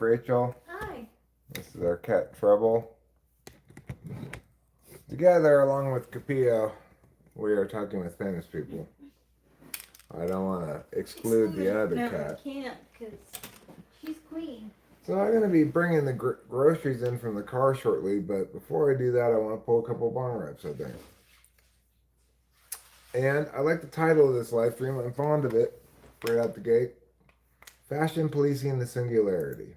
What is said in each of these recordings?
Rachel. Hi. This is our cat Trouble. Together, along with Capillo, we are talking with famous people. I don't want to exclude the other cat. No, can't, because she's queen. So I'm going to be bringing the groceries in from the car shortly, but before I do that, I want to pull a couple bong rips, I think. And I like the title of this live stream. I'm fond of it, right out the gate. Fashion Policing the Singularity.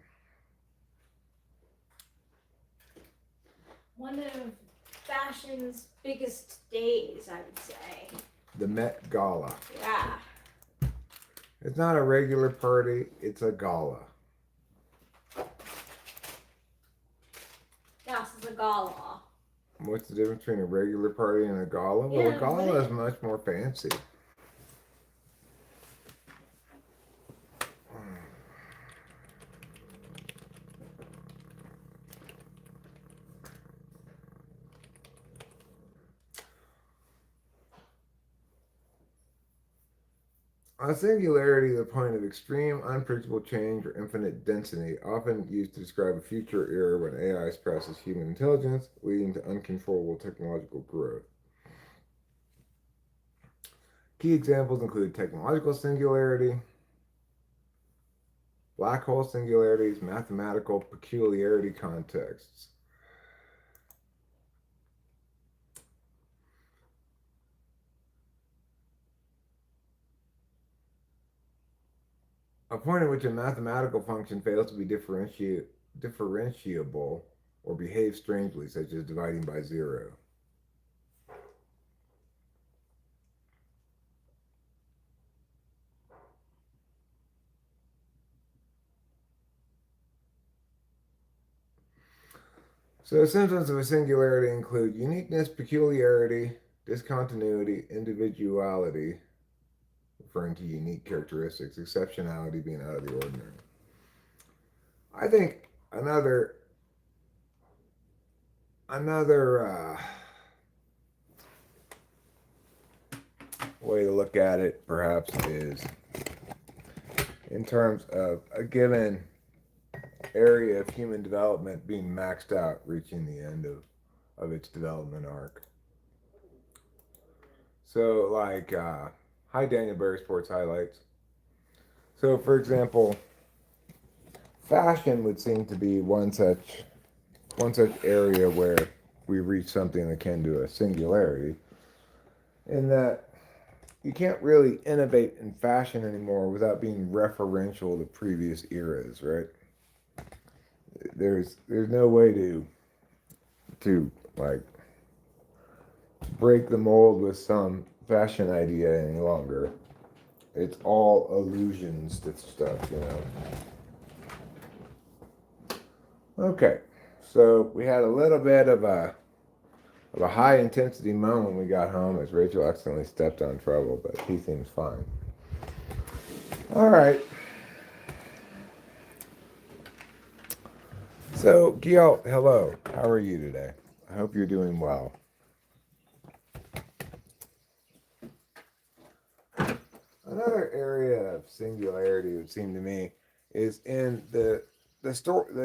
One of fashion's biggest days, I would say. The Met Gala. Yeah. It's not a regular party, it's a gala. This is a gala. What's the difference between a regular party and a gala? Well, Yeah, a gala is much more fancy. A singularity is a point of extreme, unpredictable change or infinite density, often used to describe a future era when AI surpasses human intelligence, leading to uncontrollable technological growth. Key examples include technological singularity, black hole singularities, mathematical peculiarity contexts. A point at which a mathematical function fails to be differentiable or behaves strangely, such as dividing by zero. So symptoms of a singularity include uniqueness, peculiarity, discontinuity, individuality, referring to unique characteristics, exceptionality being out of the ordinary. I think another way to look at it perhaps is in terms of a given area of human development being maxed out, reaching the end of its development arc. So, like, hi Daniel Berry Sports Highlights. So, for example, fashion would seem to be one such area where we reach something akin to a singularity, in that you can't really innovate in fashion anymore without being referential to previous eras, right? There's no way to like break the mold with some fashion idea any longer. It's all allusions to stuff, you know. Okay, so we had a little bit of a high intensity moment when we got home as Rachel accidentally stepped on Trouble, but he seems fine. All right. So, Gil, hello. How are you today? I hope you're doing well. Another area of singularity, it would seem to me, is in the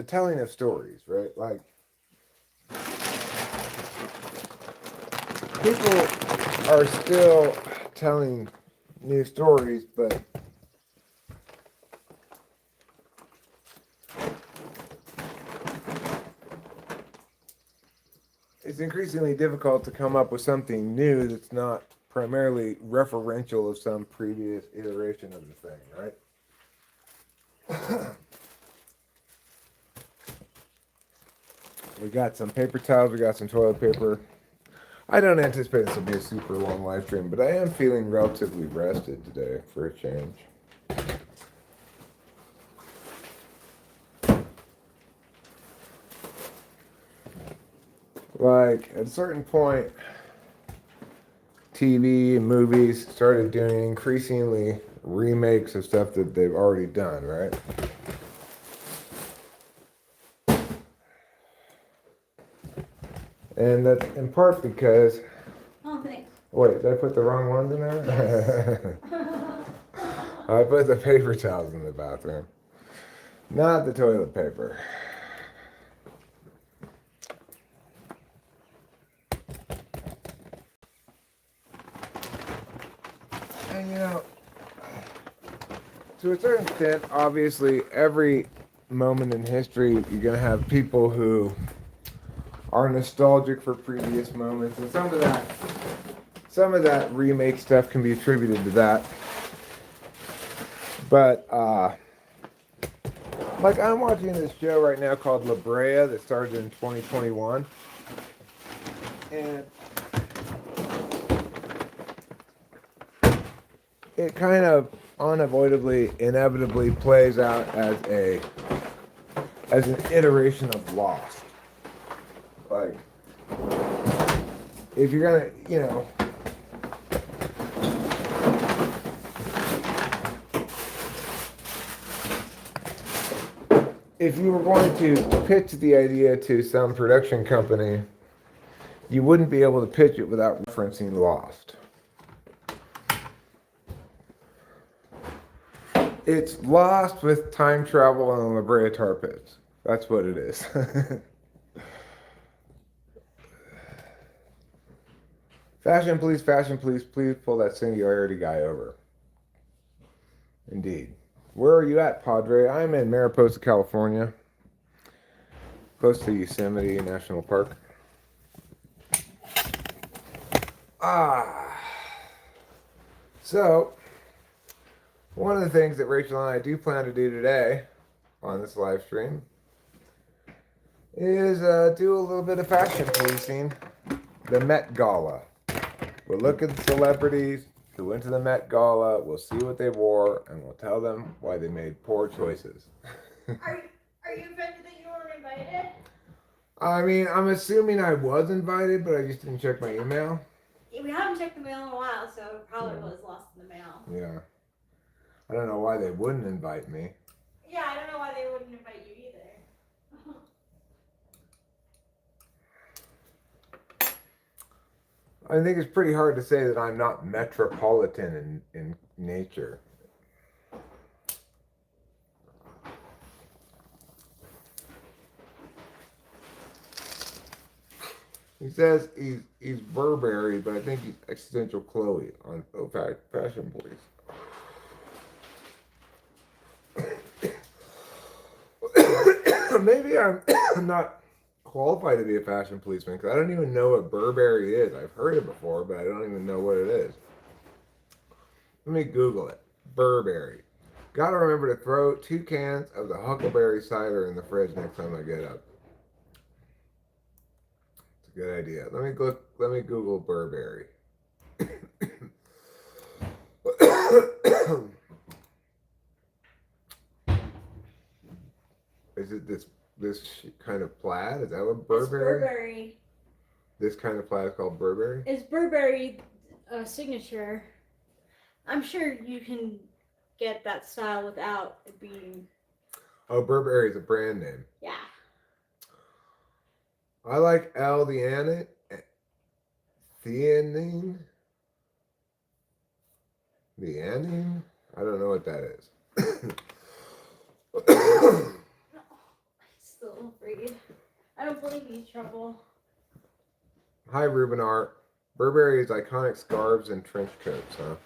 telling of stories, right? Like, people are still telling new stories, but it's increasingly difficult to come up with something new that's not primarily referential of some previous iteration of the thing, right? We got some paper towels, we got some toilet paper. I don't anticipate this will be a super long live stream, but I am feeling relatively rested today for a change. Like, at a certain point, TV and movies started doing increasingly remakes of stuff that they've already done, right? And that's in part because... Oh, thanks. Wait, did I put the wrong ones in there? Yes. I put the paper towels in the bathroom. Not the toilet paper. And to a certain extent, obviously, every moment in history, you're going to have people who are nostalgic for previous moments, and some of that remake stuff can be attributed to that. But like I'm watching this show right now called La Brea that started in 2021, and it kind of unavoidably, inevitably plays out as an iteration of Lost. Like, if you're gonna, if you were going to pitch the idea to some production company, you wouldn't be able to pitch it without referencing Lost. It's Lost with time travel and La Brea tar pits. That's what it is. Fashion police, please pull that Singularity guy over. Indeed. Where are you at, Padre? I'm in Mariposa, California, close to Yosemite National Park. So, one of the things that Rachel and I do plan to do today on this live stream is do a little bit of fashion policing. The Met Gala. We'll look at the celebrities who went to the Met Gala, we'll see what they wore, and we'll tell them why they made poor choices. Are you offended that you weren't invited? I mean, I'm assuming I was invited, but I just didn't check my email. We haven't checked the mail in a while, so it probably was lost in the mail. Yeah. I don't know why they wouldn't invite me. Yeah, I don't know why they wouldn't invite you either. I think it's pretty hard to say that I'm not metropolitan in nature. He says he's Burberry, but I think he's Existential Chloe on Fashion Police. Maybe I'm not qualified to be a fashion policeman because I don't even know what Burberry is. I've heard it before, but I don't even know what it is. Let me Google it. Burberry. Gotta remember to throw 2 cans of the Huckleberry cider in the fridge next time I get up. It's a good idea. Let me Google Burberry. Is it this kind of plaid? Is that what Burberry? It's Burberry. This kind of plaid is called Burberry? It's Burberry signature. I'm sure you can get that style without it being... Oh, Burberry is a brand name. Yeah. I like theanine. Theanine? Theanine? I don't know what that is. Still afraid. I don't believe he's trouble. Hi, Ruben Art. Burberry's iconic scarves and trench coats, huh?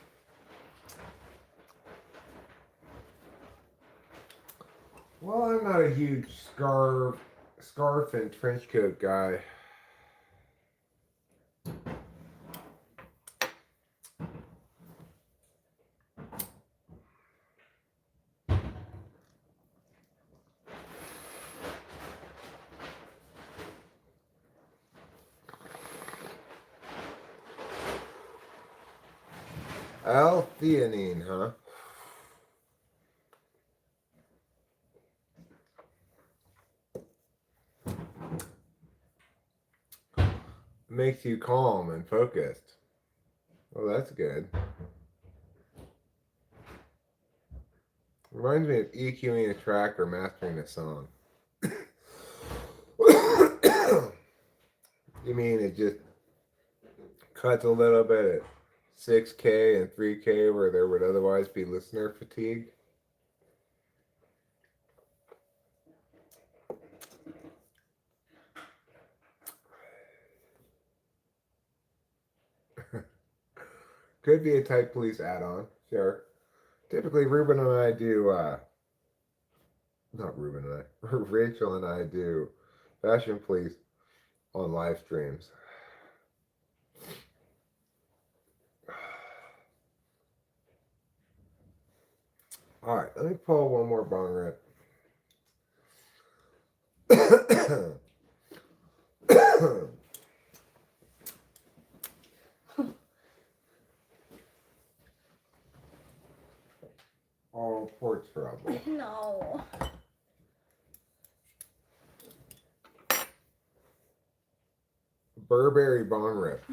Well, I'm not a huge scarf and trench coat guy. L-theanine, huh? Makes you calm and focused. Oh, that's good. Reminds me of EQing a track or mastering a song. You mean it just cuts a little bit at 6K and 3K where there would otherwise be listener fatigue? Could be a Type Police add-on, sure. Typically, Ruben and I do, not Ruben and I, Rachel and I do Fashion Police on live streams. All right, let me pull one more bong rip. All ports trouble. No. Burberry bong rip.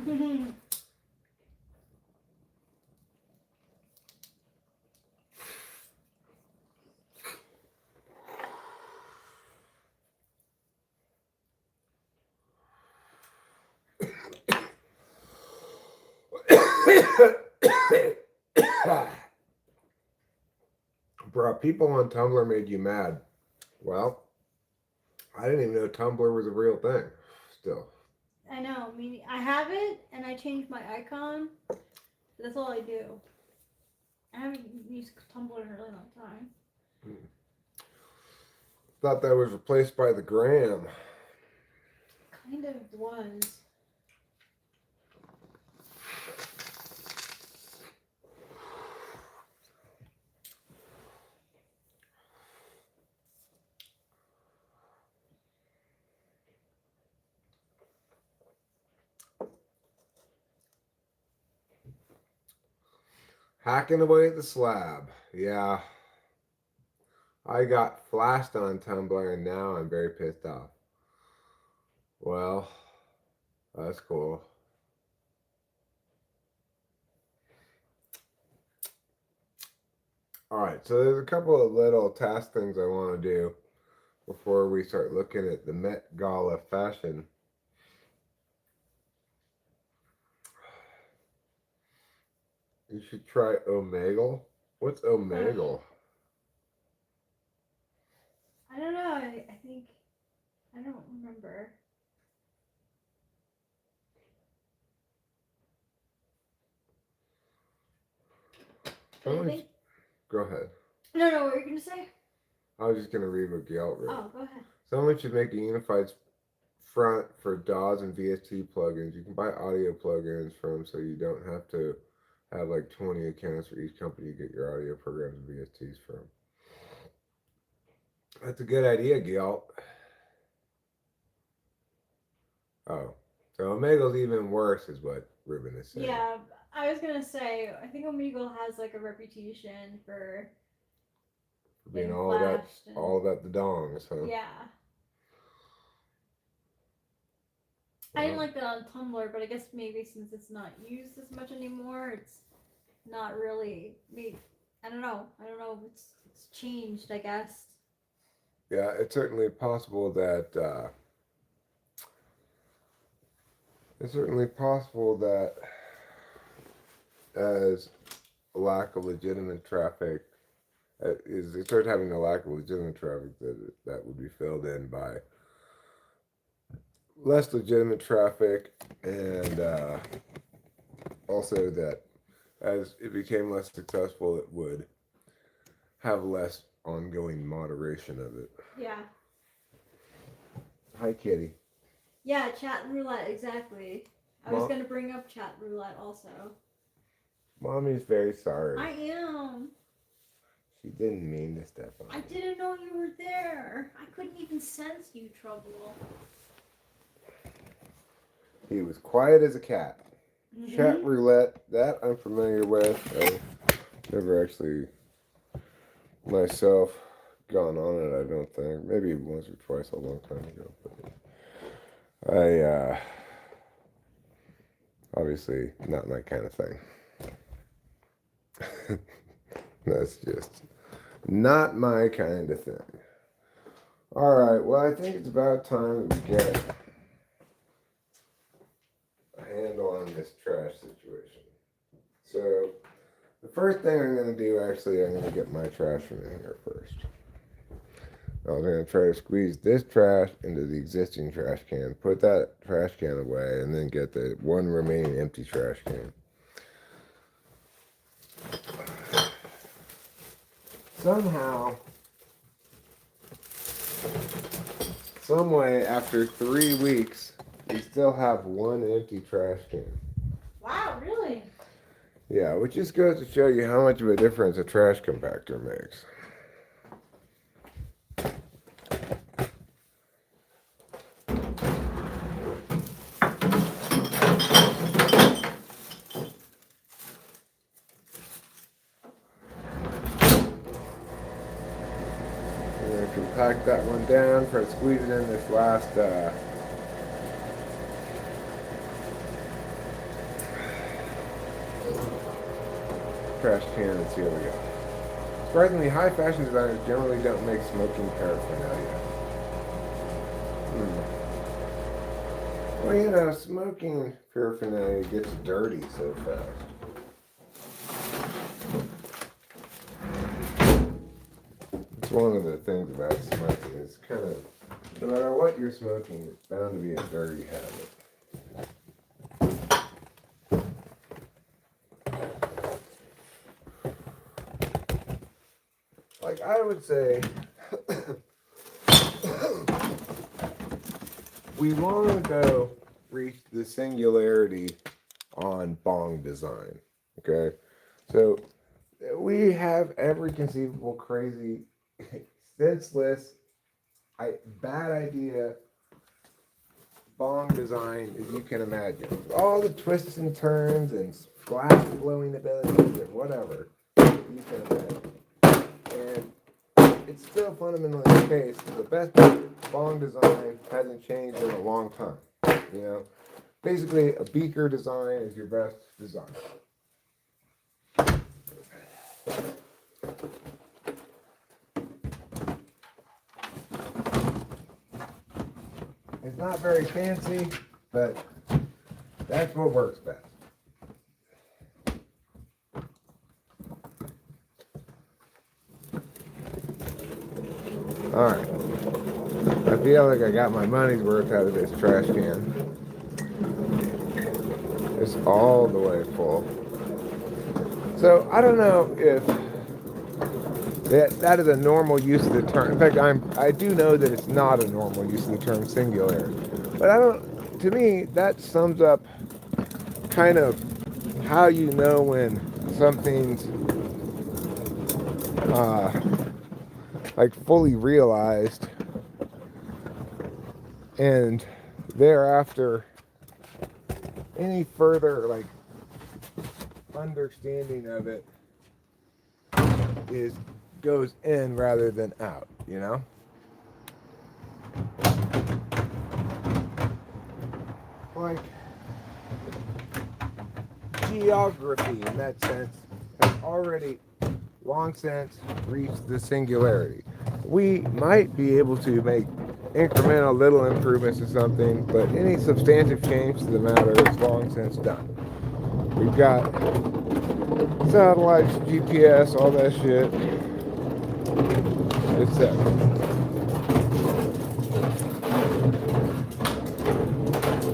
Bro, people on Tumblr made you mad. Well, I didn't even know Tumblr was a real thing. Still. I know. I have it, and I changed my icon. That's all I do. I haven't used Tumblr in a really long time. Thought that was replaced by the gram. Kind of was. Hacking away at the slab. Yeah. I got flashed on Tumblr and now I'm very pissed off. Well, that's cool. Alright, so there's a couple of little task things I want to do before we start looking at the Met Gala fashion. You should try Omegle. What's Omegle? I don't know. I think I don't remember. Go ahead. No, what were you gonna say? I was just gonna read what Galt wrote. Oh, go ahead. Someone should make a unified front for DAWs and VST plugins. You can buy audio plugins from, so you don't have to have like 20 accounts for each company you get your audio programs and VSTs from. That's a good idea, Galt. Oh, so Omegle's even worse, is what Ruben is saying. Yeah, I was gonna say, I think Omegle has like a reputation for being all about the dongs, huh? Yeah. I didn't like that on Tumblr, but I guess maybe since it's not used as much anymore, it's not really. I don't know. It's changed, I guess. Yeah, it's certainly possible that. As a lack of legitimate traffic is, they start having a lack of legitimate traffic, that would be filled in by less legitimate traffic, and also that as it became less successful, it would have less ongoing moderation of it. Yeah. Hi, Kitty. Yeah, chat roulette, exactly. I was going to bring up chat roulette also. Mommy's very sorry. I am. She didn't mean to step on I didn't know you were there. I couldn't even sense you, Trouble. He was quiet as a cat. Mm-hmm. Chat roulette, that I'm familiar with. I've never actually myself gone on it, I don't think. Maybe once or twice a long time ago. But I, obviously not my kind of thing. That's just not my kind of thing. Alright, well, I think it's about time that we get a handle on this trash situation. So, the first thing I'm going to do, actually, I'm going to get my trash from in here first. I was going to try to squeeze this trash into the existing trash can, put that trash can away, and then get the one remaining empty trash can. somehow, some way, after 3 weeks, we still have one empty trash can. Wow, really? Yeah, which just goes to show you how much of a difference a trash compactor makes. I'm going to compact that one down, try squeezing in this last trash can and see what we got. Surprisingly, high fashion designers generally don't make smoking paraphernalia. Well, you know, smoking paraphernalia gets dirty so fast. It's one of the things about smoking. It's kind of, no matter what you're smoking, it's bound to be a dirty habit. Like I would say, we long ago reached the singularity on bong design. Okay, so we have every conceivable crazy, senseless, bad idea bong design as you can imagine. All the twists and turns and glass blowing abilities and whatever you can imagine. And it's still fundamentally the case that the best bong design hasn't changed in a long time. You know, basically a beaker design is your best design. It's not very fancy, but that's what works best. Alright. I feel like I got my money's worth out of this trash can. It's all the way full. So I don't know if that is a normal use of the term. In fact, I do know that it's not a normal use of the term singularity. But I don't. To me, that sums up kind of how you know when something's like fully realized, and thereafter any further like understanding of it goes in rather than out, you know? Like geography in that sense has already long since reached the singularity. We might be able to make incremental little improvements to something, but any substantive change to the matter is long since done. We've got satellites, GPS, all that shit, etc.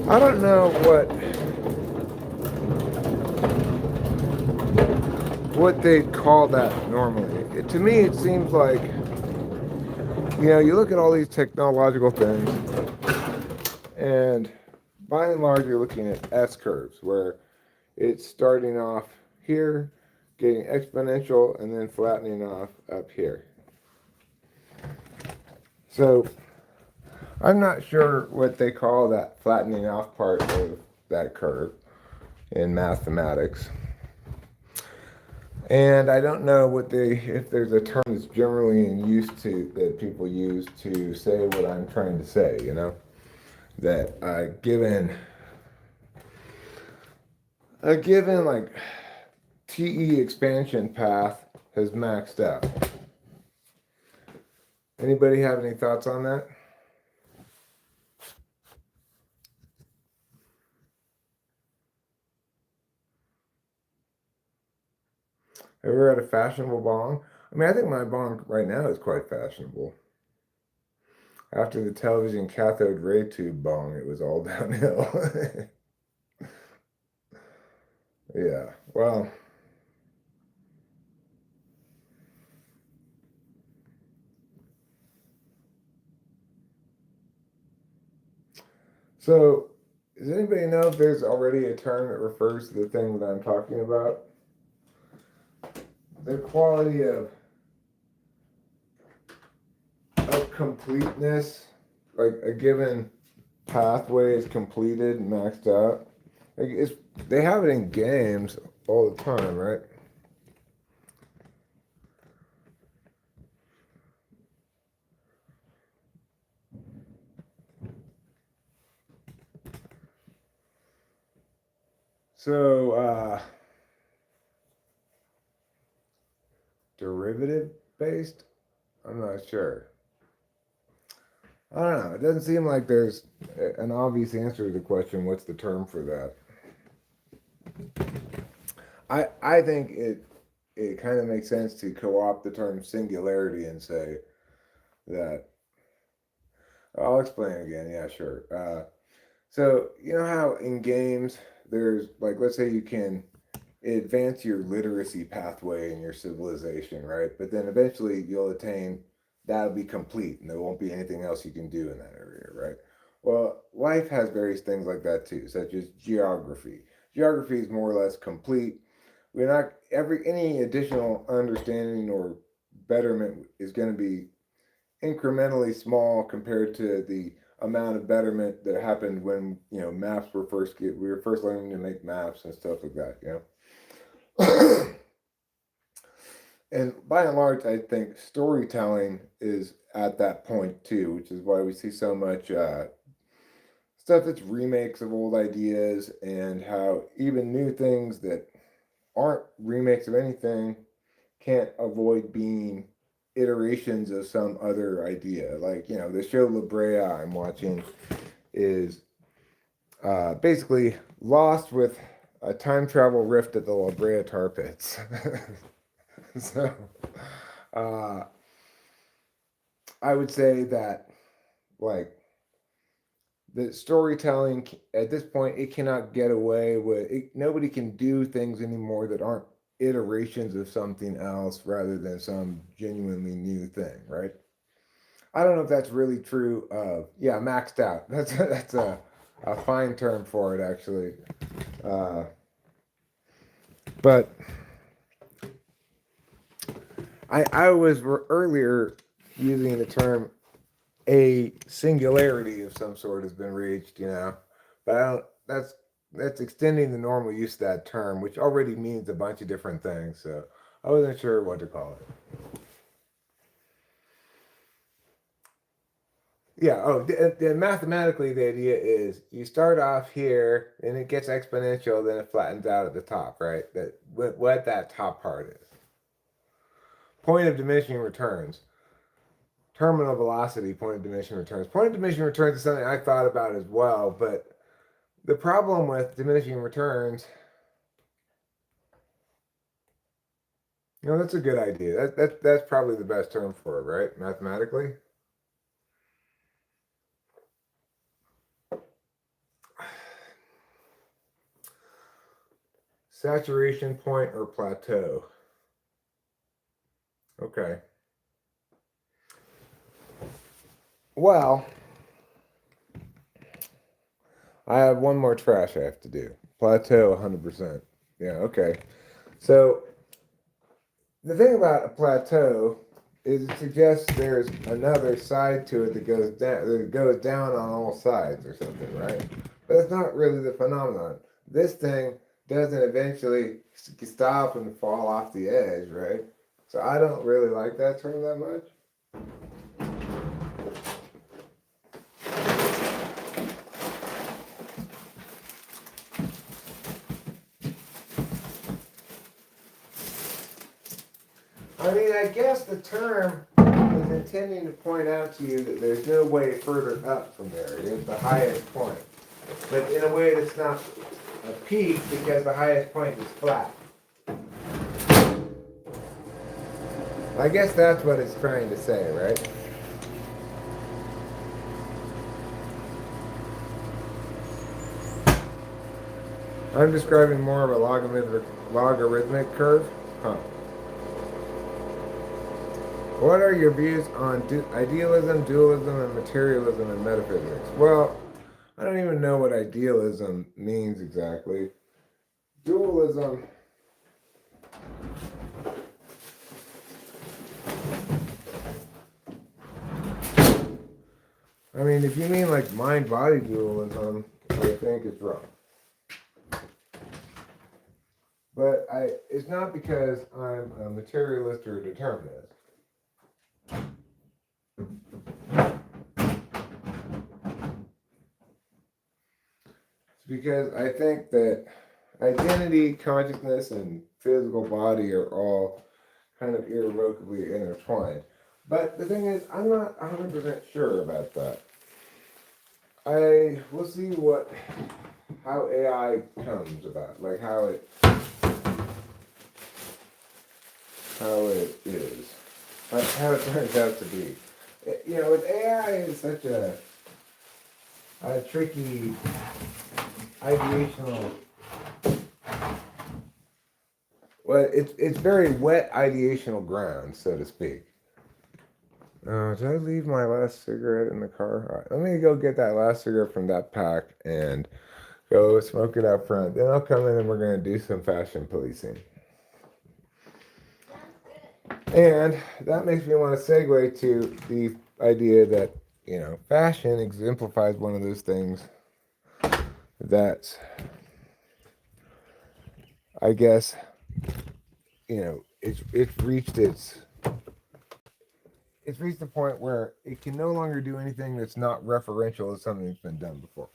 I don't know what they'd call that normally. To me, it seems like, you know, you look at all these technological things, and by and large, you're looking at S curves, where it's starting off here, getting exponential, and then flattening off up here. So I'm not sure what they call that flattening off part of that curve in mathematics. And I don't know if there's a term that's generally in use that people use to say what I'm trying to say, you know? That a given like TE expansion path has maxed out. Anybody have any thoughts on that? Ever had a fashionable bong? I mean, I think my bong right now is quite fashionable. After the television cathode ray tube bong, it was all downhill. Yeah, well, So, does anybody know if there's already a term that refers to the thing that I'm talking about? The quality of completeness, like a given pathway is completed, maxed out. Like they have it in games all the time, right? So, derivative based? I'm not sure. I don't know. It doesn't seem like there's an obvious answer to the question, what's the term for that? I think it kind of makes sense to co-opt the term singularity and say that. I'll explain again. Yeah, sure. So you know how in games there's like, let's say you can advance your literacy pathway in your civilization, right? But then eventually you'll attain, that'll be complete and there won't be anything else you can do in that area, right? Well, life has various things like that too, such as geography. Geography is more or less complete. We're not every any additional understanding or betterment is going to be incrementally small compared to the amount of betterment that happened when maps were we were first learning to make maps and stuff like that, And by and large, I think storytelling is at that point too, which is why we see so much stuff that's remakes of old ideas, and how even new things that aren't remakes of anything can't avoid being iterations of some other idea. Like, the show La Brea I'm watching is basically Lost with a time travel rift at the La Brea tar pits. So, uh, I would say that, like, the storytelling at this point, it cannot get away with it. Nobody can do things anymore that aren't iterations of something else rather than some genuinely new thing, right? I don't know if that's really true of, yeah, maxed out. That's a fine term for it, actually. Uh, but I was earlier using the term a singularity of some sort has been reached, but I don't, that's extending the normal use of that term, which already means a bunch of different things. So I wasn't sure what to call it. Yeah. Oh, mathematically, the idea is you start off here and it gets exponential, then it flattens out at the top, right? That what that top part is. Point of diminishing returns. Terminal velocity, point of diminishing returns. Point of diminishing returns is something I thought about as well, but the problem with diminishing returns, that's a good idea. That's probably the best term for it, right? Mathematically. Saturation point or plateau. Okay. Well, I have one more trash I have to do. Plateau 100%. Yeah, okay. So, the thing about a plateau is it suggests there's another side to it that goes down on all sides or something, right? But that's not really the phenomenon. This thing doesn't eventually stop and fall off the edge, right? So I don't really like that term that much. I mean, I guess the term is intending to point out to you that there's no way further up from there. It's the highest point. But in a way that's not a peak because the highest point is flat. I guess that's what it's trying to say, right? I'm describing more of a logarithmic curve. Huh. What are your views on idealism, dualism, and materialism in metaphysics? Well, I don't even know what idealism means exactly. Dualism. I mean, if you mean like mind-body dualism, I think it's wrong. But it's not because I'm a materialist or a determinist. It's because I think that identity, consciousness, and physical body are all kind of irrevocably intertwined. But the thing is, I'm not 100% sure about that. We'll see how AI comes about, like how it is, how it turns out to be. With AI, it's such a tricky ideational. Well, it's very wet ideational ground, so to speak. Did I leave my last cigarette in the car? All right, let me go get that last cigarette from that pack and go smoke it out front. Then I'll come in and we're going to do some fashion policing. And that makes me want to segue to the idea that, fashion exemplifies one of those things that, I guess, it's reached the point where it can no longer do anything that's not referential to something that's been done before.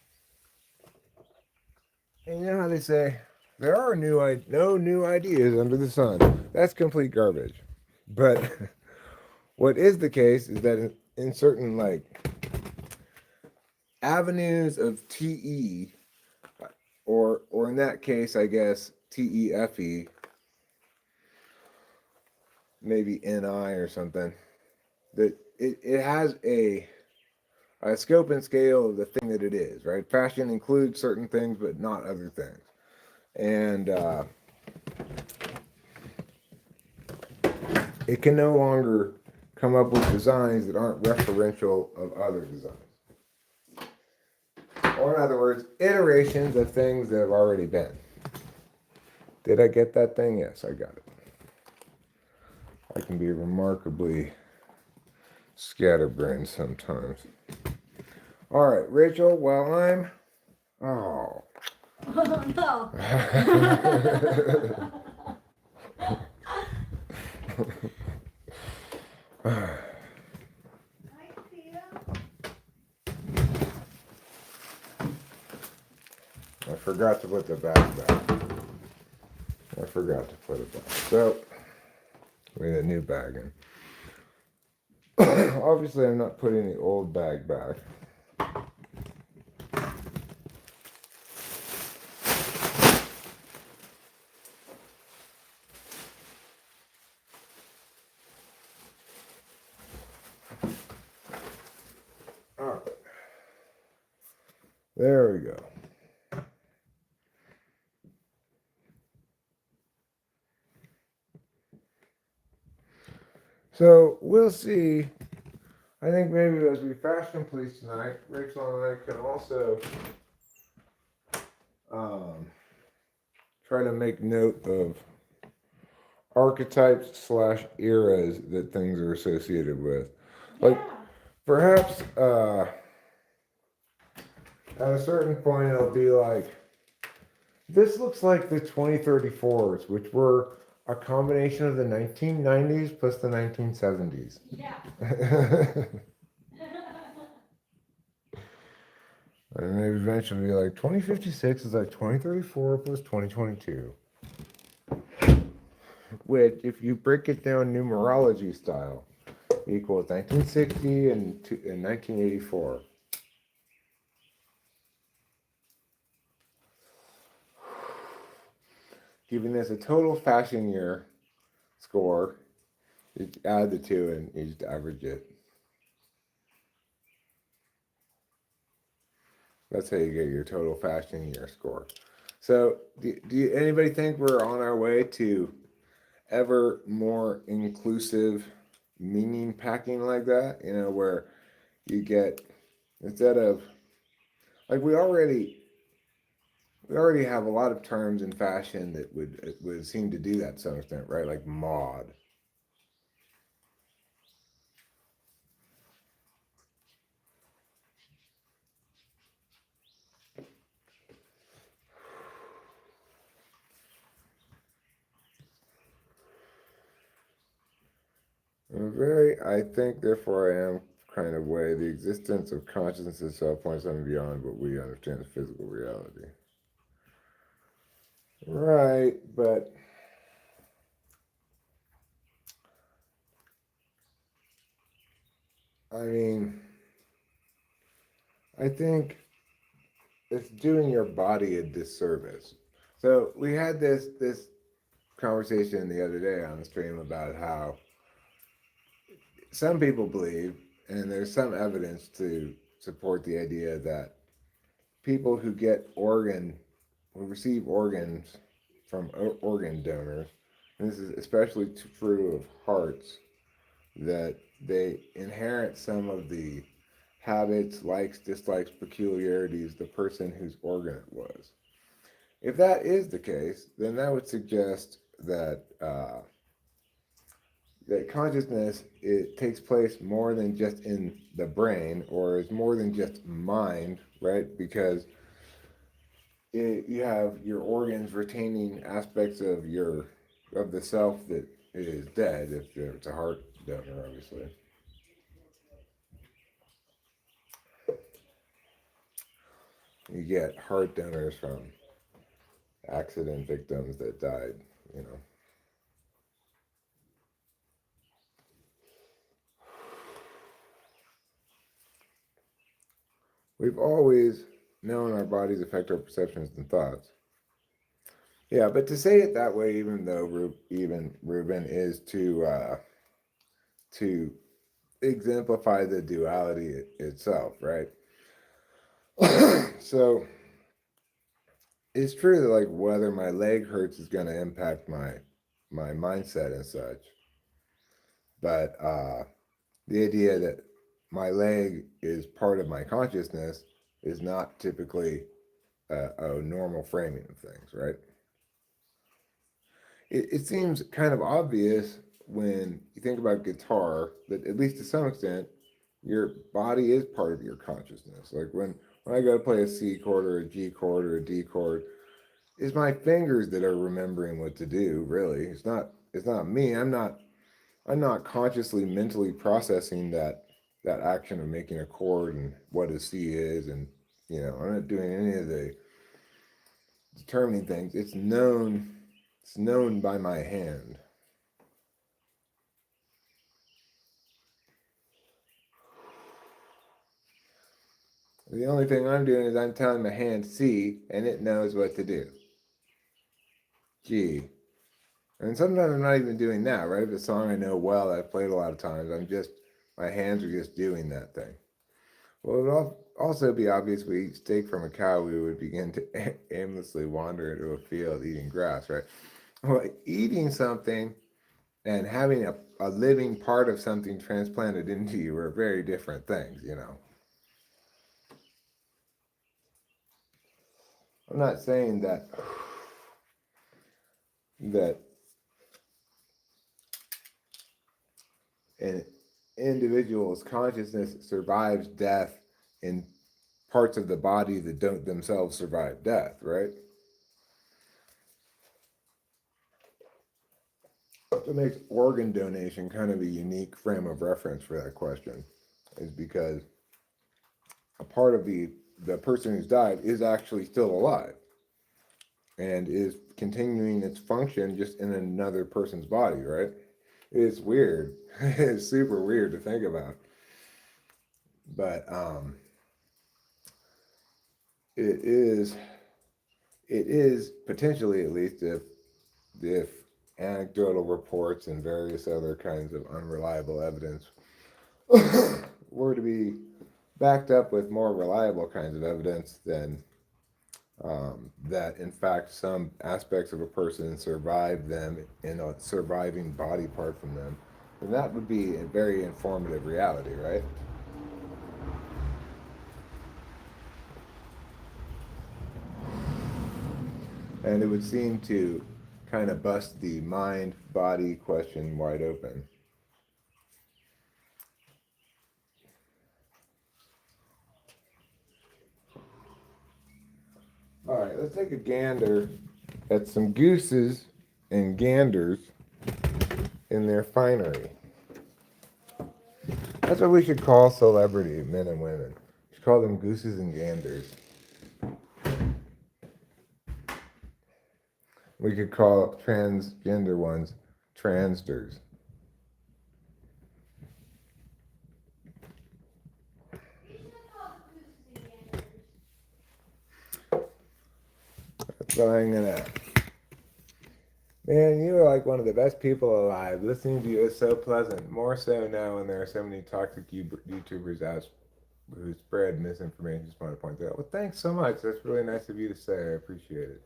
And you know how they say, there are no new ideas under the sun. That's complete garbage. But what is the case is that in certain avenues of TE, or in that case, I guess TEFE, maybe NI or something, that it has a scope and scale of the thing that it is, right? Fashion includes certain things, but not other things. And it can no longer come up with designs that aren't referential of other designs. Or in other words, iterations of things that have already been. Did I get that thing? Yes, I got it. I can be remarkably scatterbrained sometimes. All right, Rachel, while I'm... Oh. Oh, no. I forgot to put the bag back. I forgot to put it back. So, we need a new bag in. Obviously, I'm not putting the old bag back. All right. There we go. So we'll see. I think maybe as we fashion police tonight, Rachel and I can also try to make note of archetypes / eras that things are associated with. Like, perhaps at a certain point it'll be like, this looks like the 2034s, which were a combination of the 1990s plus the 1970s. Yeah. And maybe eventually be like 2056 is like 2034 plus 2022. Which, if you break it down numerology style, equals 1960 and 1984. Giving this a total fashion year score. You add the two and you just average it. That's how you get your total fashion year score. So, do anybody think we're on our way to ever more inclusive meaning packing like that? Where you get, instead of like we already have a lot of terms in fashion that would seem to do that to some extent, right? Like mod. In a very, I think, therefore I am kind of way, the existence of consciousness itself points on beyond what we understand as physical reality. Right, but I mean, I think it's doing your body a disservice. So we had this conversation the other day on the stream about how some people believe, and there's some evidence to support the idea that people who receive organs from organ donors, and this is especially true of hearts, that they inherit some of the habits, likes, dislikes, peculiarities the person whose organ it was. If that is the case, then that would suggest that consciousness, it takes place more than just in the brain, or is more than just mind, right? Because you have your organs retaining aspects of the self that is dead, if it's a heart donor, obviously. You get heart donors from accident victims that died, you know. We've always known our bodies affect our perceptions and thoughts. Yeah, but to say it that way, even though even Ruben is to exemplify the duality itself, right? So it's true that like whether my leg hurts is going to impact my mindset and such, but the idea that my leg is part of my consciousness is not typically a normal framing of things, right? It seems kind of obvious when you think about guitar that at least to some extent your body is part of your consciousness. Like when I go to play a C chord or a G chord or a D chord, it's my fingers that are remembering what to do. Really, it's not me. I'm not consciously mentally processing that action of making a chord and what a C is, and I'm not doing any of the determining things. It's known. It's known by my hand. The only thing I'm doing is I'm telling my hand C, and it knows what to do. G. And sometimes I'm not even doing that, right? If it's a song I know well, that I've played a lot of times, my hands are just doing that thing. Well, it would also be obvious we eat steak from a cow, we would begin to aimlessly wander into a field eating grass, right? Well, eating something and having a living part of something transplanted into you are very different things. I'm not saying that an individual's consciousness survives death in parts of the body that don't themselves survive death, right? What makes organ donation kind of a unique frame of reference for that question is because a part of the person who's died is actually still alive and is continuing its function just in another person's body, right? It's weird. It's super weird to think about. But it is potentially, at least, if anecdotal reports and various other kinds of unreliable evidence were to be backed up with more reliable kinds of evidence, then that in fact some aspects of a person survive them in a surviving body part from them, then that would be a very informative reality, right? And it would seem to kind of bust the mind-body question wide open. All right, let's take a gander at some gooses and ganders in their finery. That's what we should call celebrity men and women. We should call them gooses and ganders. We could call transgender ones transders. That's what I'm gonna. Man, you are like one of the best people alive. Listening to you is so pleasant. More so now when there are so many toxic YouTubers out who spread misinformation. Just want to point that out. Well, thanks so much. That's really nice of you to say. I appreciate it.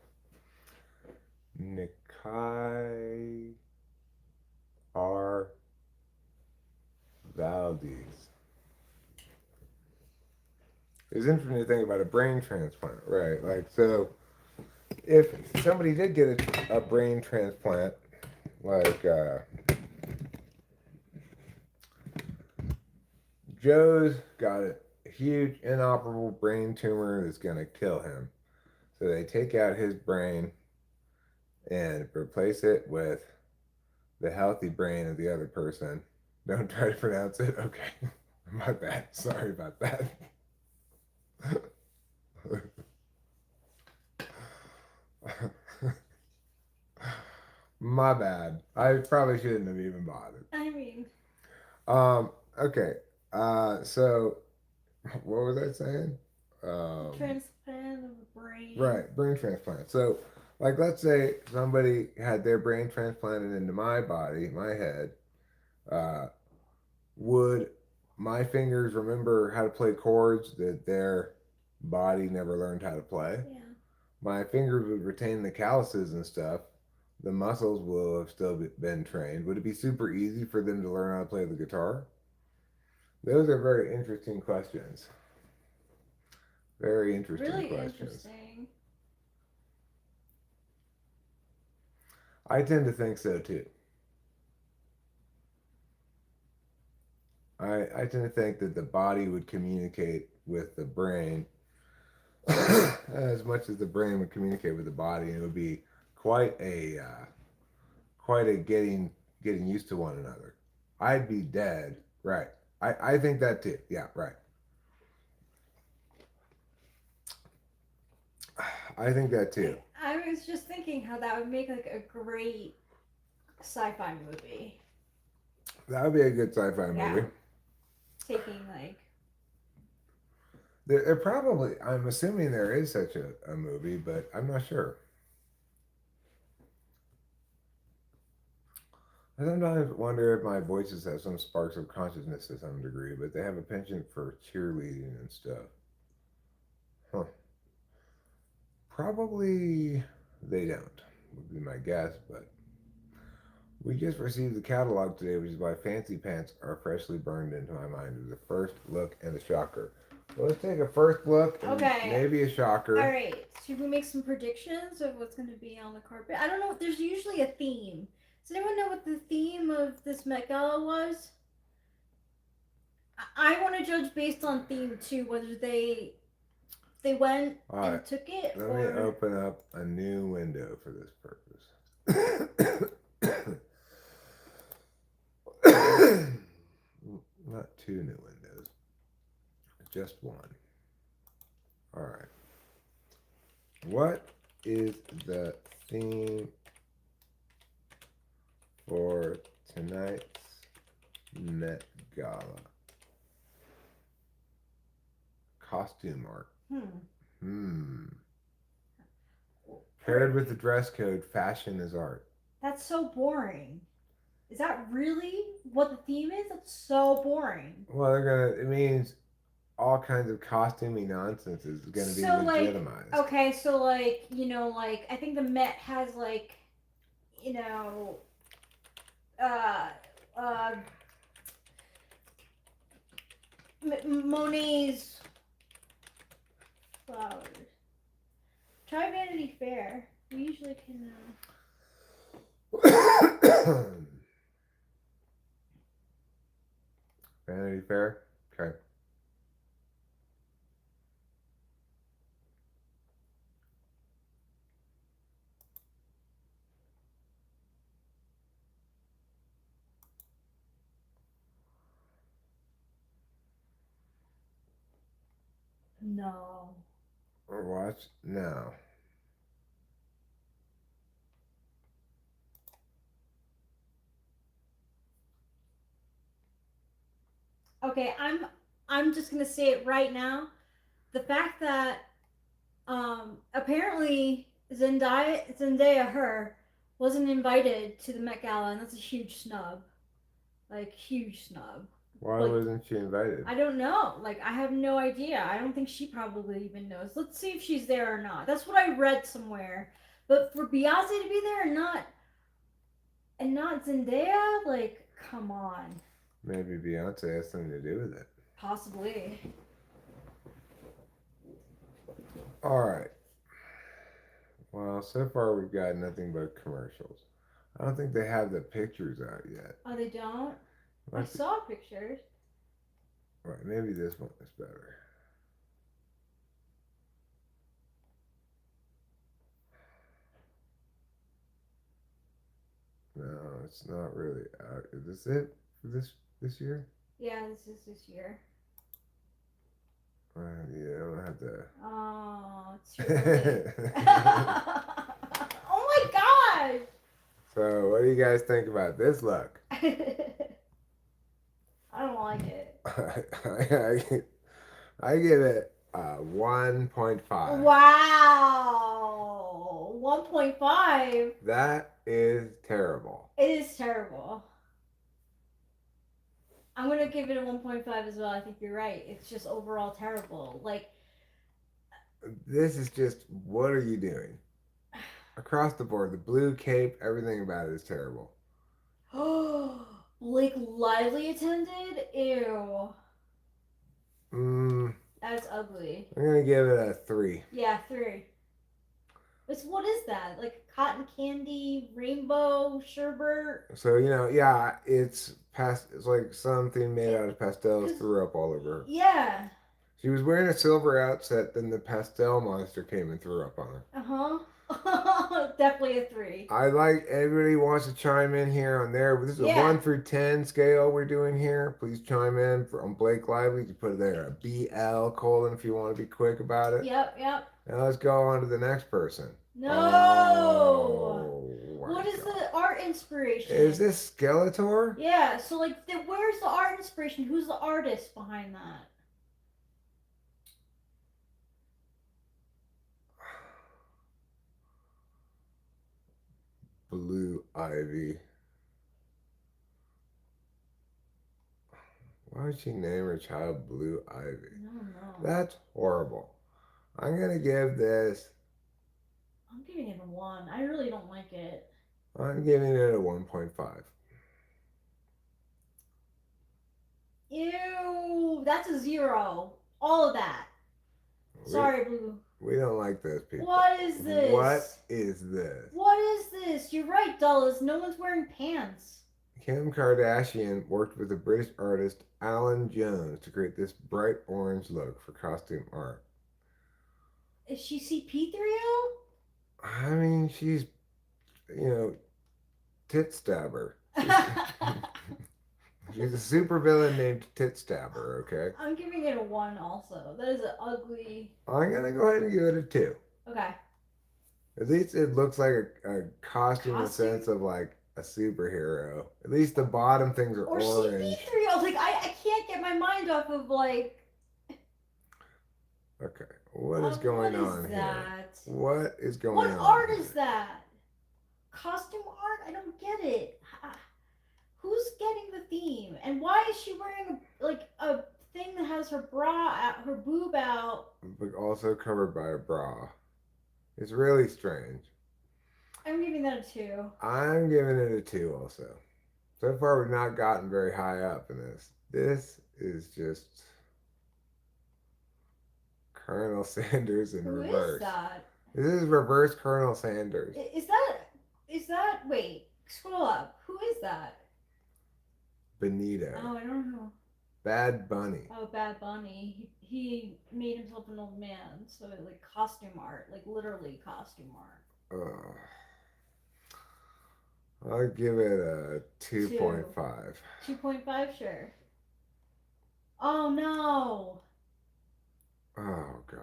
Nikai R. Valdez. It's interesting to think about a brain transplant, right? Like, so if somebody did get a brain transplant, like Joe's got a huge inoperable brain tumor that's going to kill him. So they take out his brain and replace it with the healthy brain of the other person. Don't try to pronounce it. Okay. My bad. Sorry about that. My bad. I probably shouldn't have even bothered. I mean, Okay. So what was I saying? transplant of the brain. Right, brain transplant. So, like, let's say somebody had their brain transplanted into my body, my head. Uh, would my fingers remember how to play chords that their body never learned how to play? Yeah. My fingers would retain the calluses and stuff. The muscles will have still been trained. Would it be super easy for them to learn how to play the guitar? Those are very interesting questions. Very interesting Really questions. interesting. I tend to think so too. I tend to think that the body would communicate with the brain as much as the brain would communicate with the body, and it would be quite a getting used to one another. I'd be dead, right? I think that too. Yeah, right. I think that too. I was just thinking how that would make like a great sci-fi movie. That would be a good sci-fi movie. Yeah. Taking like There probably, I'm assuming there is such a movie, but I'm not sure. I sometimes wonder if my voices have some sparks of consciousness to some degree, but they have a penchant for cheerleading and stuff. Huh. Probably they don't, would be my guess, but we just received the catalog today, which is why Fancy Pants are freshly burned into my mind. It was a first look and a shocker. Well, let's take a first look and maybe a shocker. All right. Should we make some predictions of what's going to be on the carpet? I don't know. There's usually a theme. Does anyone know what the theme of this Met Gala was? I want to judge based on theme too, whether they went and took it. Let me open up a new window for this purpose. Not two new windows, just one. All right. What is the theme for tonight's Met Gala? Costume art. Paired with the dress code, fashion is art. That's so boring. Is that really what the theme is? That's so boring. Well, it means all kinds of costuming nonsense is going to be legitimized. Like, okay, so like, like I think the Met has like, Monet's flowers. Try Vanity Fair. We usually can. Vanity Fair. Okay. No. Or watch now. Okay, I'm just gonna say it right now. The fact that apparently Zendaya her wasn't invited to the Met Gala, and that's a huge snub. Like huge snub. Why Like wasn't she invited? I don't know. Like I have no idea. I don't think she probably even knows. Let's see if she's there or not. That's what I read somewhere. But for Beyonce to be there and not Zendaya, like come on. Maybe Beyonce has something to do with it. Possibly. All right. Well, so far we've got nothing but commercials. I don't think they have the pictures out yet. Oh, they don't. I Might be- saw pictures. Right, maybe this one is better. No, it's not really out. Is this it for this year? Yeah, this is this year. Yeah, I don't have to. Oh, it's too early. Oh my god! So, what do you guys think about this look? I don't like it. I give it 1.5. Wow! 1.5? That is terrible. It is terrible. I'm gonna give it a 1.5 as well. I think you're right. It's just overall terrible. Like, This is just, what are you doing? Across the board, the blue cape, everything about it is terrible. Blake Lively attended? Ew. Mm, That's ugly. I'm gonna give it a 3. Yeah, 3. What is that? Like cotton candy, rainbow, sherbet? So yeah, it's It's like something made out of pastels threw up all over her. Yeah. She was wearing a silver outfit, then the pastel monster came and threw up on her. Uh huh. Definitely a 3. I like everybody wants to chime in here on there. This is a 1 through 10 scale we're doing here. Please chime in on Blake Lively. You put it there a BL colon if you want to be quick about it. Yep. Now let's go on to the next person. No. Oh, What is the art inspiration? Is this Skeletor? Yeah. So like, where's the art inspiration? Who's the artist behind that? Blue Ivy. Why would she name her child Blue Ivy? I don't know. That's horrible. I'm gonna give this. I'm giving it a 1. I really don't like it. I'm giving it a 1.5. Ew, that's a 0. All of that. Sorry, Blue. We don't like those people. What is this? What is this? What is this? You're right, Dulles. No one's wearing pants. Kim Kardashian worked with the British artist Alan Jones to create this bright orange look for costume art. Is she CP3O? I mean, she's, Tit Stabber. She's a supervillain named Tit Stabber, okay? I'm giving it a 1 also. That is an ugly... I'm going to go ahead and give it a 2. Okay. At least it looks like a costume in the sense of like a superhero. At least the bottom things are orange. CP3O. Like, I can't get my mind off of, like... Okay. What is going on here? What is going on? What art is that? Costume art? I don't get it. Who's getting the theme? And why is she wearing a thing that has her bra out, her boob out? But also covered by a bra. It's really strange. I'm giving that a 2. I'm giving it a 2 also. So far we've not gotten very high up in this. This is just Colonel Sanders in reverse. Who is that? This is reverse Colonel Sanders. Is that wait, scroll up. Who is that? Benito. Oh, I don't know. Bad Bunny. Oh, Bad Bunny. He made himself an old man, so like costume art, like literally costume art. Ugh. I'll give it a 2. 2.5. 2.5, sure. Oh no. Oh God.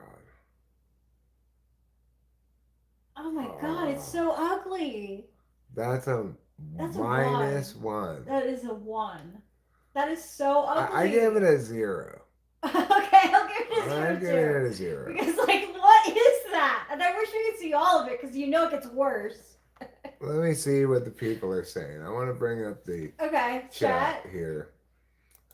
Oh my god, it's Oh, so ugly. that's a That's a minus 1. 1. That is a 1. That is so I gave it ugly. a 0. Okay, I'll give it a I'm 0 giving too. it a 0. Because, like, what is that? And I wish we could see all of it because you know it gets worse. Let me see what the people are saying. I want to bring up the Okay, chat chat. here.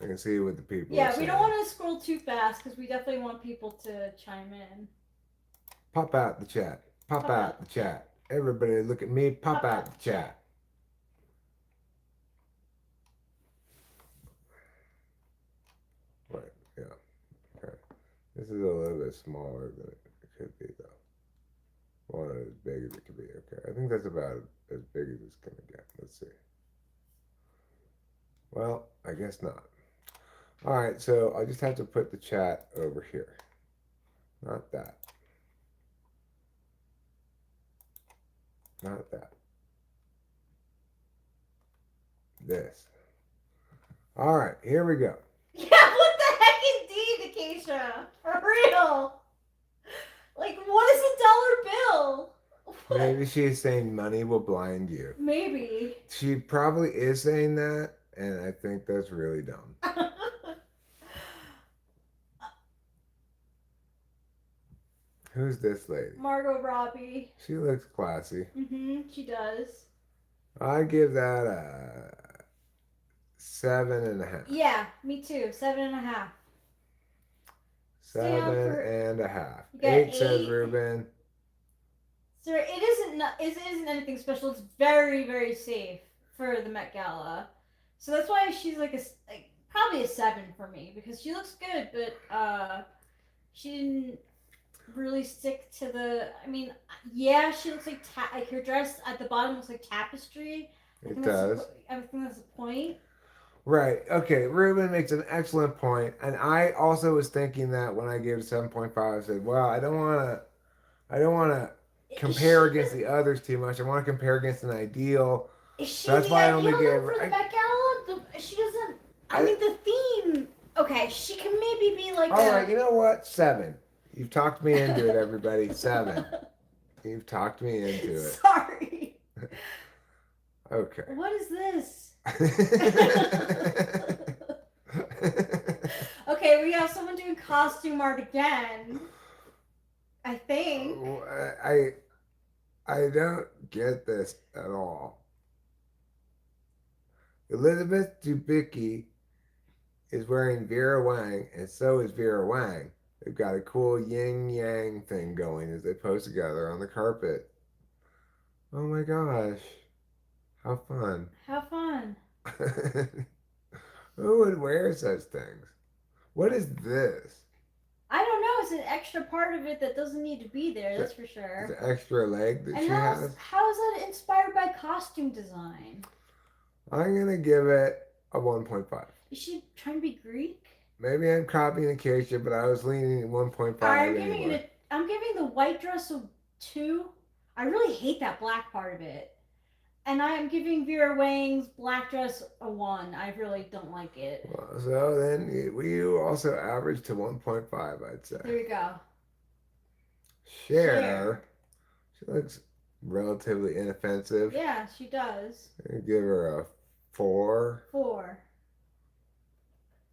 I can see what the people are Yeah, we saying. don't want to scroll too fast because we definitely want people to chime in. Pop out the chat. Pop out the chat. Everybody look at me. Pop out the chat. Right. Yeah. Okay. This is a little bit smaller than it could be, though. Well, not as big as it could be. Okay. I think that's about as big as it's going to get. Let's see. Well, I guess not. All right. So I just have to put the chat over here. Not that. Not that. This. All right. Here we go. Yeah, what the heck indeed, Acacia? For real. Like, what is a dollar bill? What? Maybe she is saying money will blind you. Maybe. She probably is saying that, and I think that's really dumb. Who's this lady? Margot Robbie. She looks classy. She does. I give that a 7.5. Yeah, me too. 7.5. Stay on Seven for. and a half. You got 8 says 8. Ruben. Sir, it isn't anything special. It's very, very safe for the Met Gala. So that's why she's like probably a 7 for me because she looks good, but she didn't really stick to the. I mean, yeah, she looks like her dress at the bottom looks like tapestry. It does. I think that's the point. Right. Okay. Ruben makes an excellent point, and I also was thinking that when I gave it 7.5, I said, "Well, I don't want to compare against the others too much. I want to compare against an ideal." Is she So that's the why I only ideal gave though her. for the Met Gala? She doesn't. I mean, the theme. Okay, she can maybe be like. All right. You know what? 7. You've talked me into it, everybody. 7. You've talked me into it. Sorry. Okay. What is this? Okay, we have someone doing costume art again. I think. I don't get this at all. Elizabeth Dubicki is wearing Vera Wang, and so is Vera Wang. They've got a cool yin yang thing going as they pose together on the carpet. Oh my gosh. How fun. How fun. Who would wear such things? What is this? I don't know. It's an extra part of it that doesn't need to be there. That's for The sure. extra leg that And she has? how is that inspired by costume design? I'm going to give it a 1.5. Is she trying to be Greek? Maybe I'm copying Acacia, but I was leaning at 1.5 anyway. I'm giving the white dress a 2. I really hate that black part of it. And I'm giving Vera Wang's black dress a 1. I really don't like it. Well, so then you also average to 1.5, I'd say. There you go. Cher. She looks relatively inoffensive. Yeah, she does. I give her a 4. 4.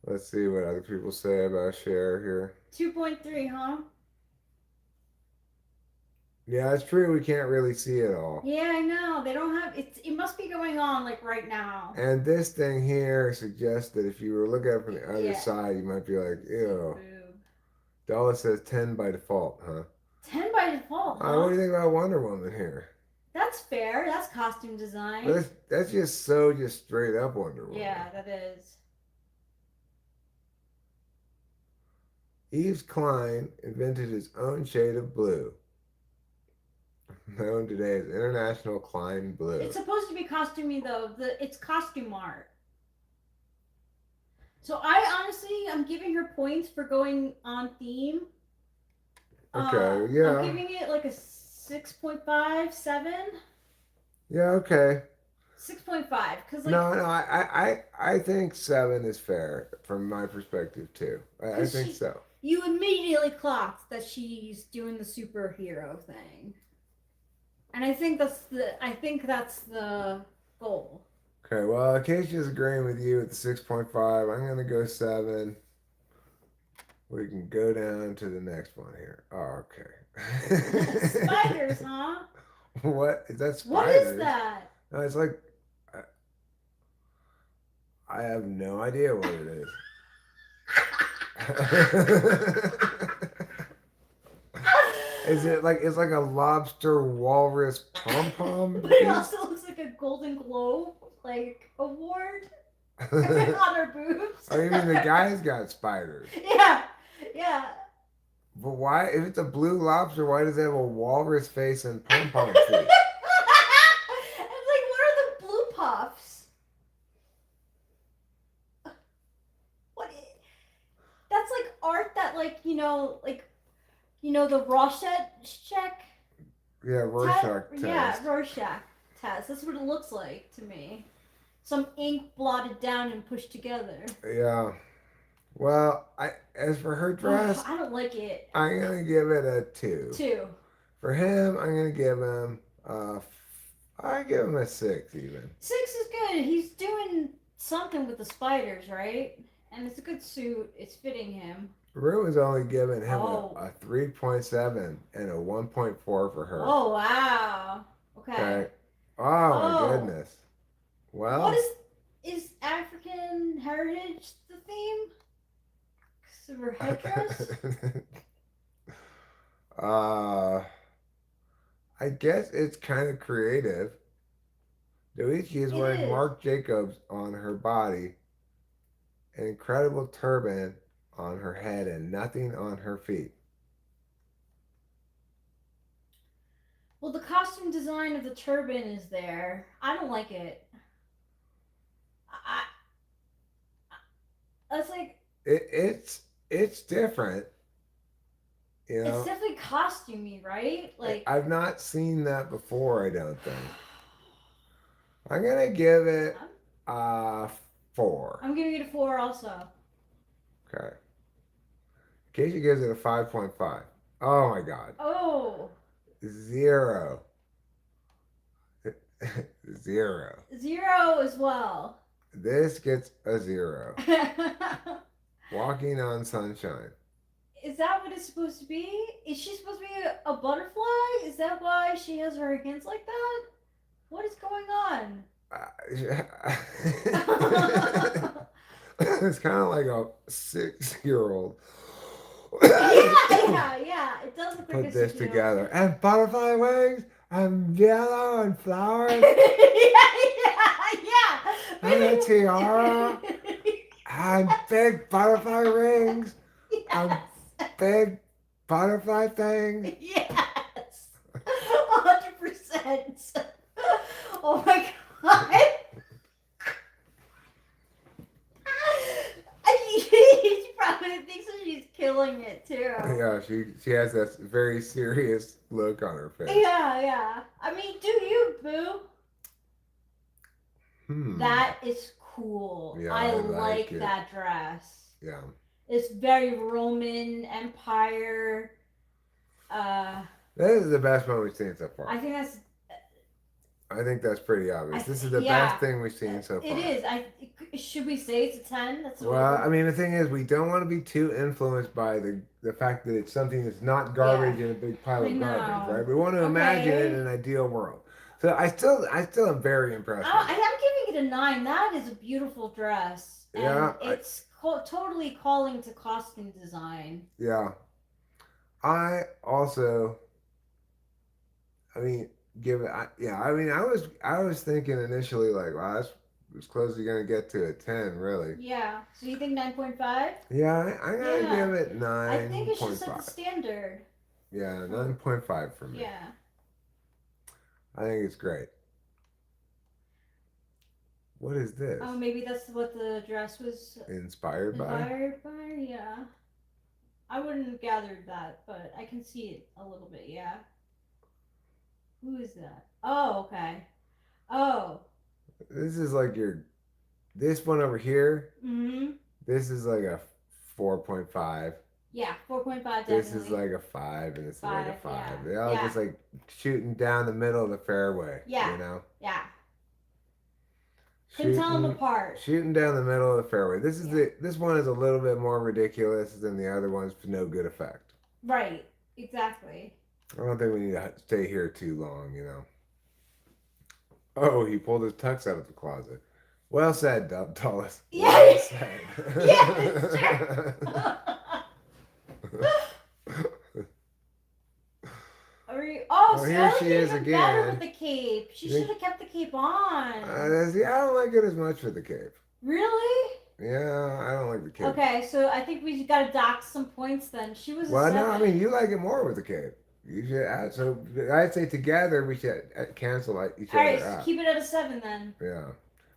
Let's see what other people say about Cher here. 2.3, huh? Yeah, it's true. We can't really see it all. Yeah, I know. They don't have it must be going on like right now. And this thing here suggests that if you were looking at it from the other side, you might be like, ew. Dalla says 10 by default, huh? 10 by default, huh? What do you think about Wonder Woman here? That's fair. That's costume design. But that's just straight up Wonder Woman. Yeah, that is. Yves Klein invented his own shade of blue. known today as International Klein Blue. It's supposed to be costuming though. It's costume art. So I honestly, I'm giving her points for going on theme. Okay, I'm yeah. giving it like a 6.5, 7. Yeah, okay. 6.5, because like, No, I think 7 is fair from my perspective too. I think so. you immediately clocked that she's doing the superhero thing, and I think that's the goal. Okay, well, Acacia's agreeing with you at the 6.5. I'm gonna go 7. We can go down to the next one here. Oh, okay. Spiders, huh? What is that? What Spiders? is that? No, it's like I have no idea what it is. Is it like it's like a lobster walrus pom pom? But it also looks like a Golden Globe like award on her boobs. Oh, you mean the guy's got spiders? Yeah, yeah. But why? If it's a blue lobster, why does it have a walrus face and pom pom feet? And like, what are the blue puffs? What? That's like art that, like, the Rorschach. Yeah, Rorschach test. Yeah, Rorschach test. That's what it looks like to me. Some ink blotted down and pushed together. Yeah. Well, as for her dress, I don't like it. I'm gonna give it a 2. 2. For him, I'm gonna give him I give him a 6 even. 6 is good. He's doing something with the spiders, right? And it's a good suit. It's fitting him. Rue is only giving him a 3.7 and a 1.4 for her. Oh wow. Okay. Oh my goodness. Well, what is African heritage the theme? Because of her headdress? I guess it's kind of creative. Doichi is wearing Marc Jacobs on her body, an incredible turban on her head, and nothing on her feet. Well, the costume design of the turban is there. I don't like it. That's like it's different. You know, it's definitely costumey, right? Like, I've not seen that before. I don't think. I'm gonna give it 4. I'm giving it a 4 also. Okay. Casey gives it a 5.5. Oh my god. Oh. 0. 0. 0 as well. This gets a 0. Walking on sunshine. Is that what it's supposed to be? Is she supposed to be a butterfly? Is that why she has her hands like that? What is going on? It's kind of like a 6-year-old. Yeah. It does look like Put this together. And butterfly wings and yellow and flowers. yeah. And a tiara. And big butterfly rings. Yes. And big butterfly things. Yes. 100%. Oh my god. She probably thinks that she's killing it too. Yeah, she has this very serious look on her face. Yeah. I mean, do you, boo? That is cool. Yeah, I like that dress. Yeah. It's very Roman Empire. This is the best one we've seen so far. I think that's pretty obvious. This is the best thing we've seen so far. It is. Should we say it's a 10? Well, I mean, the thing is, we don't want to be too influenced by the fact that it's something that's not garbage in a big pile of garbage, right? We want to imagine it in an ideal world. So I still am very impressed. I'm giving it a 9. That is a beautiful dress. And it's totally calling to costume design. Yeah. I also, give it. I was thinking initially like, wow, that's as close as you're gonna get to a 10, really. Yeah. So you think 9.5? Yeah, I'm gonna give it 9. I think it should set the standard. Yeah, 9.5 for me. Yeah. I think it's great. What is this? Oh, maybe that's what the dress was Inspired by? inspired by. Yeah, I wouldn't have gathered that, but I can see it a little bit. Yeah. Who is that? Oh, okay. Oh. This is like your. This one over here. Mm-hmm. This is like a 4.5. Yeah, 4.5 This is definitely. like a 5, and this is like a Five. Yeah. 5. They all Yeah. just like shooting down the middle of the fairway, Yeah. you know? Yeah. Couldn't tell them Shooting apart. shooting down the middle of the fairway. Yeah. This one is a little bit more ridiculous than the other ones for no good effect. Right. Exactly. I don't think we need to stay here too long, you know. Oh, he pulled his tux out of the closet. Well said, Dallas. Yeah. Well said. Yeah, it's true. Oh, Well, so here she did is her better again. with the cape. She You should think- have kept the cape on. See, I don't like it as much with the cape. Really? Yeah, I don't like the cape. Okay, so I think we got to dock some points then. She was Well, a 7. no, I mean you like it more with the cape. You should add. So I'd say together we should cancel each All right, other so out. keep it at a 7 then. Yeah.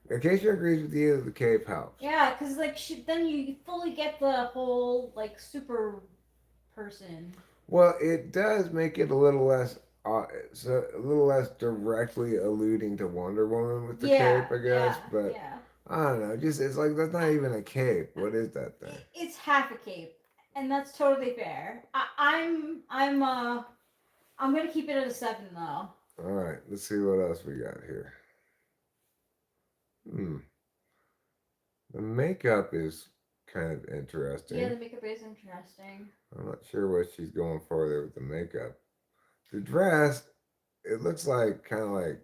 In case you agrees with you, the cape helps. Yeah, because like then you fully get the whole like super person. Well, it does make it a little less, so a little less directly alluding to Wonder Woman with the Yeah, cape, I guess. yeah, But yeah. I don't know. Just it's like that's not even a cape. What is that thing? It's half a cape, and that's totally fair. I'm gonna keep it at a 7 though. All right. Let's see what else we got here. Hmm. The makeup is kind of interesting. Yeah, the makeup is interesting. I'm not sure what she's going for there with the makeup. The dress, it looks like kind of like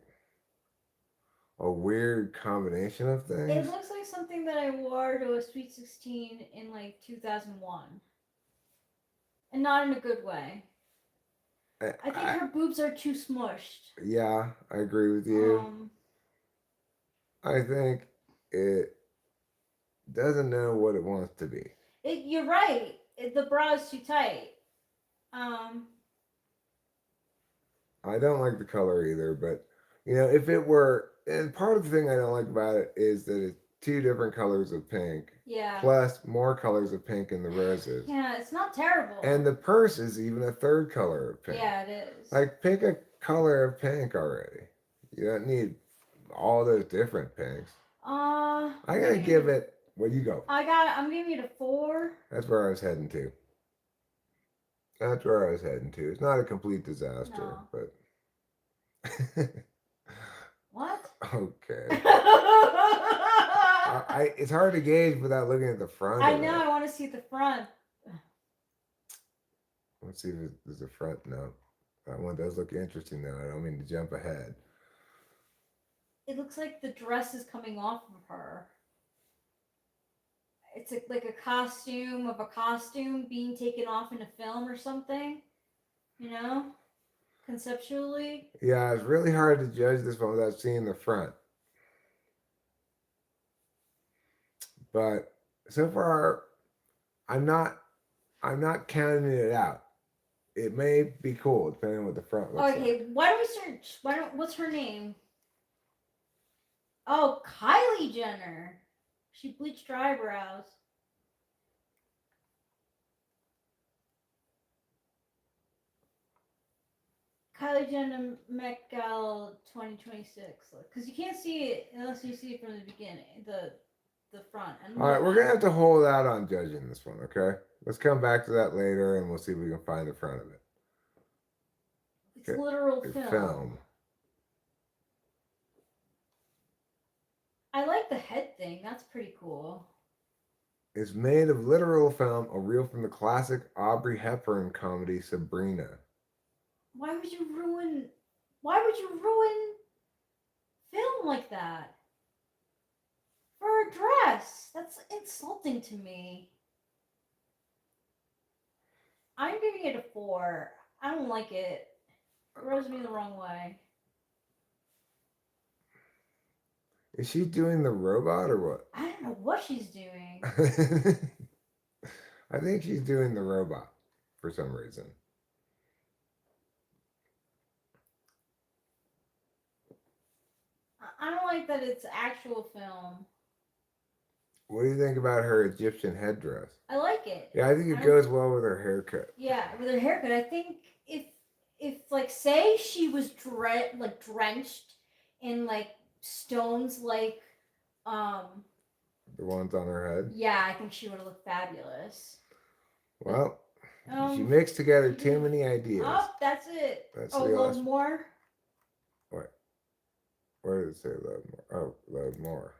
a weird combination of It things. looks like something that I wore to a Sweet 16 in like 2001, and not in a good way. I think her boobs are too smushed. Yeah, I agree with you. I think it doesn't know what it wants to be. You're right. The bra is too tight. I don't like the color either, but you know, if it were, and part of the thing I don't like about it is that it's two different colors of pink, Yeah. plus more colors of pink in the roses. Yeah, it's not terrible. And the purse is even a third color of pink. Yeah, it is. Like, pick a color of pink already. You don't need all those different pinks. I gotta give it. Well, you go. I'm giving it a 4. That's where I was heading to. That's where I was heading to. It's not a complete disaster, No. but. What? Okay. It's hard to gauge without looking at the front. I know. I want to see the front. Let's see if there's a front. No, that one does look interesting though. I don't mean to jump ahead. It looks like the dress is coming off of her. It's like a costume of a costume being taken off in a film or something. You know, conceptually. Yeah, it's really hard to judge this one without seeing the front. But so far, I'm not counting it out. It may be cool depending on what the front looks like. Okay, why don't we search? What's her name? Oh, Kylie Jenner. She bleached her eyebrows. Kylie Jenner Met Gala 2026. Because you can't see it unless you see it from the beginning, the front. All right, we're gonna have to hold out on judging this one. Okay, let's come back to that later, and we'll see if we can find the front of it. It's literal It's film. I like the head thing. That's pretty cool. It's made of literal film, a reel from the classic Aubrey Hepburn comedy Sabrina. Why would you ruin film like that? For a dress. That's insulting to me. I'm giving it a 4. I don't like it. It rubs me the wrong way. Is she doing the robot or what? I don't know what she's doing. I think she's doing the robot for some reason. like that it's actual film. What do you think about her Egyptian headdress? I like it. Yeah, I think it goes well with her haircut. Yeah, with her haircut. I think if like say she was drenched in like stones like The ones on her head. yeah, I think she would have looked fabulous. Well, she mixed together too many ideas. Oh, that's it. That's oh, the love last. more. What? Where did it say love more? Oh, love more.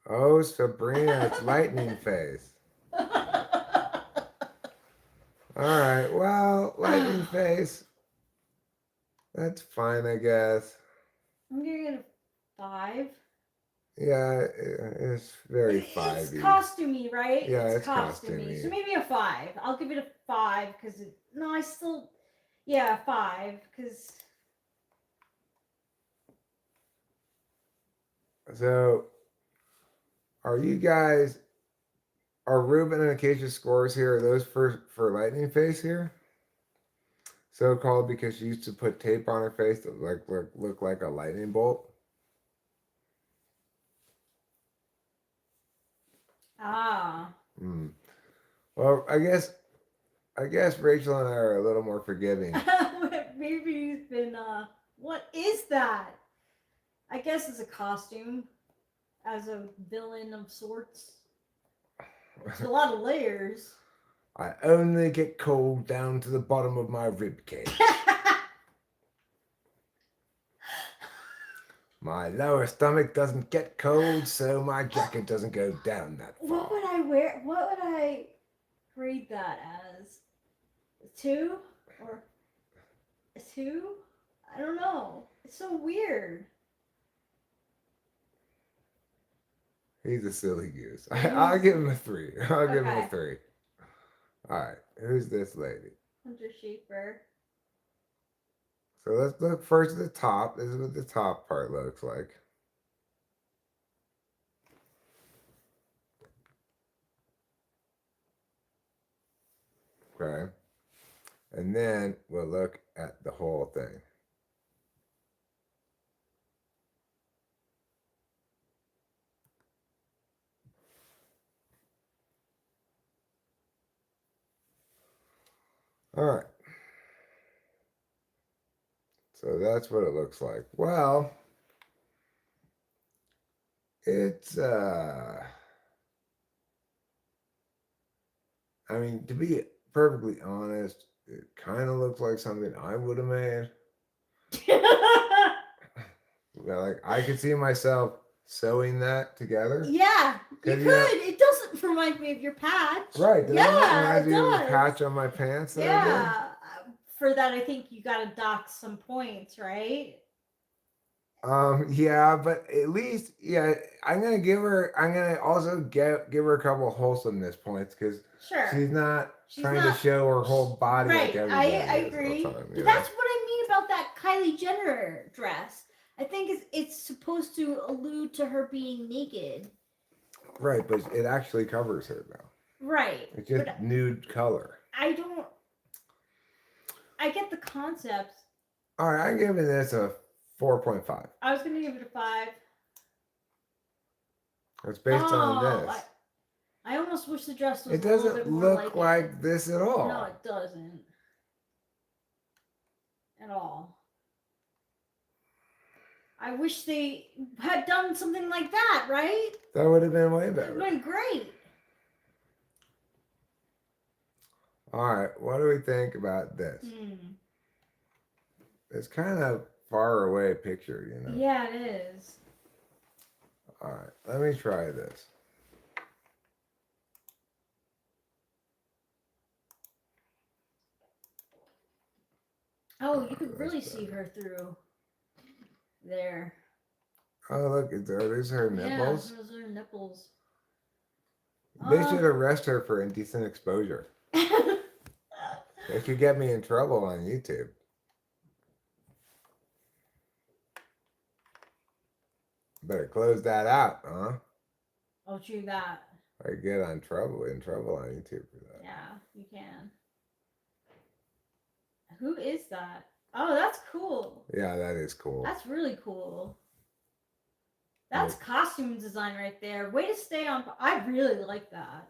Oh, Sabrina, it's lightning face. All right, well, lightning face. That's fine, I guess. I'm giving it a 5. Yeah, it's very 5-y. It's costumey, right? Yeah, it's costumey. So maybe a 5. I'll give it a 5 because no, I still, yeah, 5 because. So, are you guys? Are Ruben and Acacia's scores here? Are those for lightning face here? So called because she used to put tape on her face that look like a lightning bolt. Ah. Hmm. Well, I guess Rachel and I are a little more forgiving. Maybe he's been what is that? I guess it's a costume as a villain of sorts. It's a lot of layers. I only get cold down to the bottom of my rib cage. My lower stomach doesn't get cold, so my jacket doesn't go down that far. What would I wear? What would I grade that as? A 2 or a 2? I don't know. It's so weird. He's a silly goose. I'll give him a 3. I'll give him a 3. All right, who's this lady? Hunter Schaefer. So let's look first at the top. This is what the top part looks like. Okay. And then we'll look at the whole thing. All right. So that's what it looks like. Well, it's I mean, to be perfectly honest, it kind of looks like something I would have made. Like I could see myself sewing that together. Yeah, you could. It doesn't remind me of your patch. Right. Yeah, it does. does. A patch on my pants. Yeah. For that, I think you got to dock some points, right? Yeah, but at least, yeah, I'm gonna also give her a couple of wholesomeness points because she's not trying to show her whole body like everybody. I agree. Time, but that's what I mean about that Kylie Jenner dress. I think it's supposed to allude to her being naked. Right, but it actually covers her though. Right. It's just nude color. I get the concept. All right, I'm giving this a 4.5. I was going to give it a 5. It's based on this. I almost wish the dress was it doesn't a little bit more look like this at all. No, it doesn't. At all. I wish they had done something like that, right? That would have been way better. It would have been great. All right, what do we think about this? It's kind of far away picture, you know? Yeah, it is. All right, let me try this. Oh, you could really see her through there. Oh, look, there's her nipples. Yeah, those are her nipples. They should arrest her for indecent exposure. They could get me in trouble on YouTube. Better close that out, huh? Oh, true that. I get in trouble on YouTube for that. Yeah, you can. Who is that? Oh, that's cool. Yeah, that is cool. That's really cool. Yeah. That's costume design right there. Way to stay on. I really like that.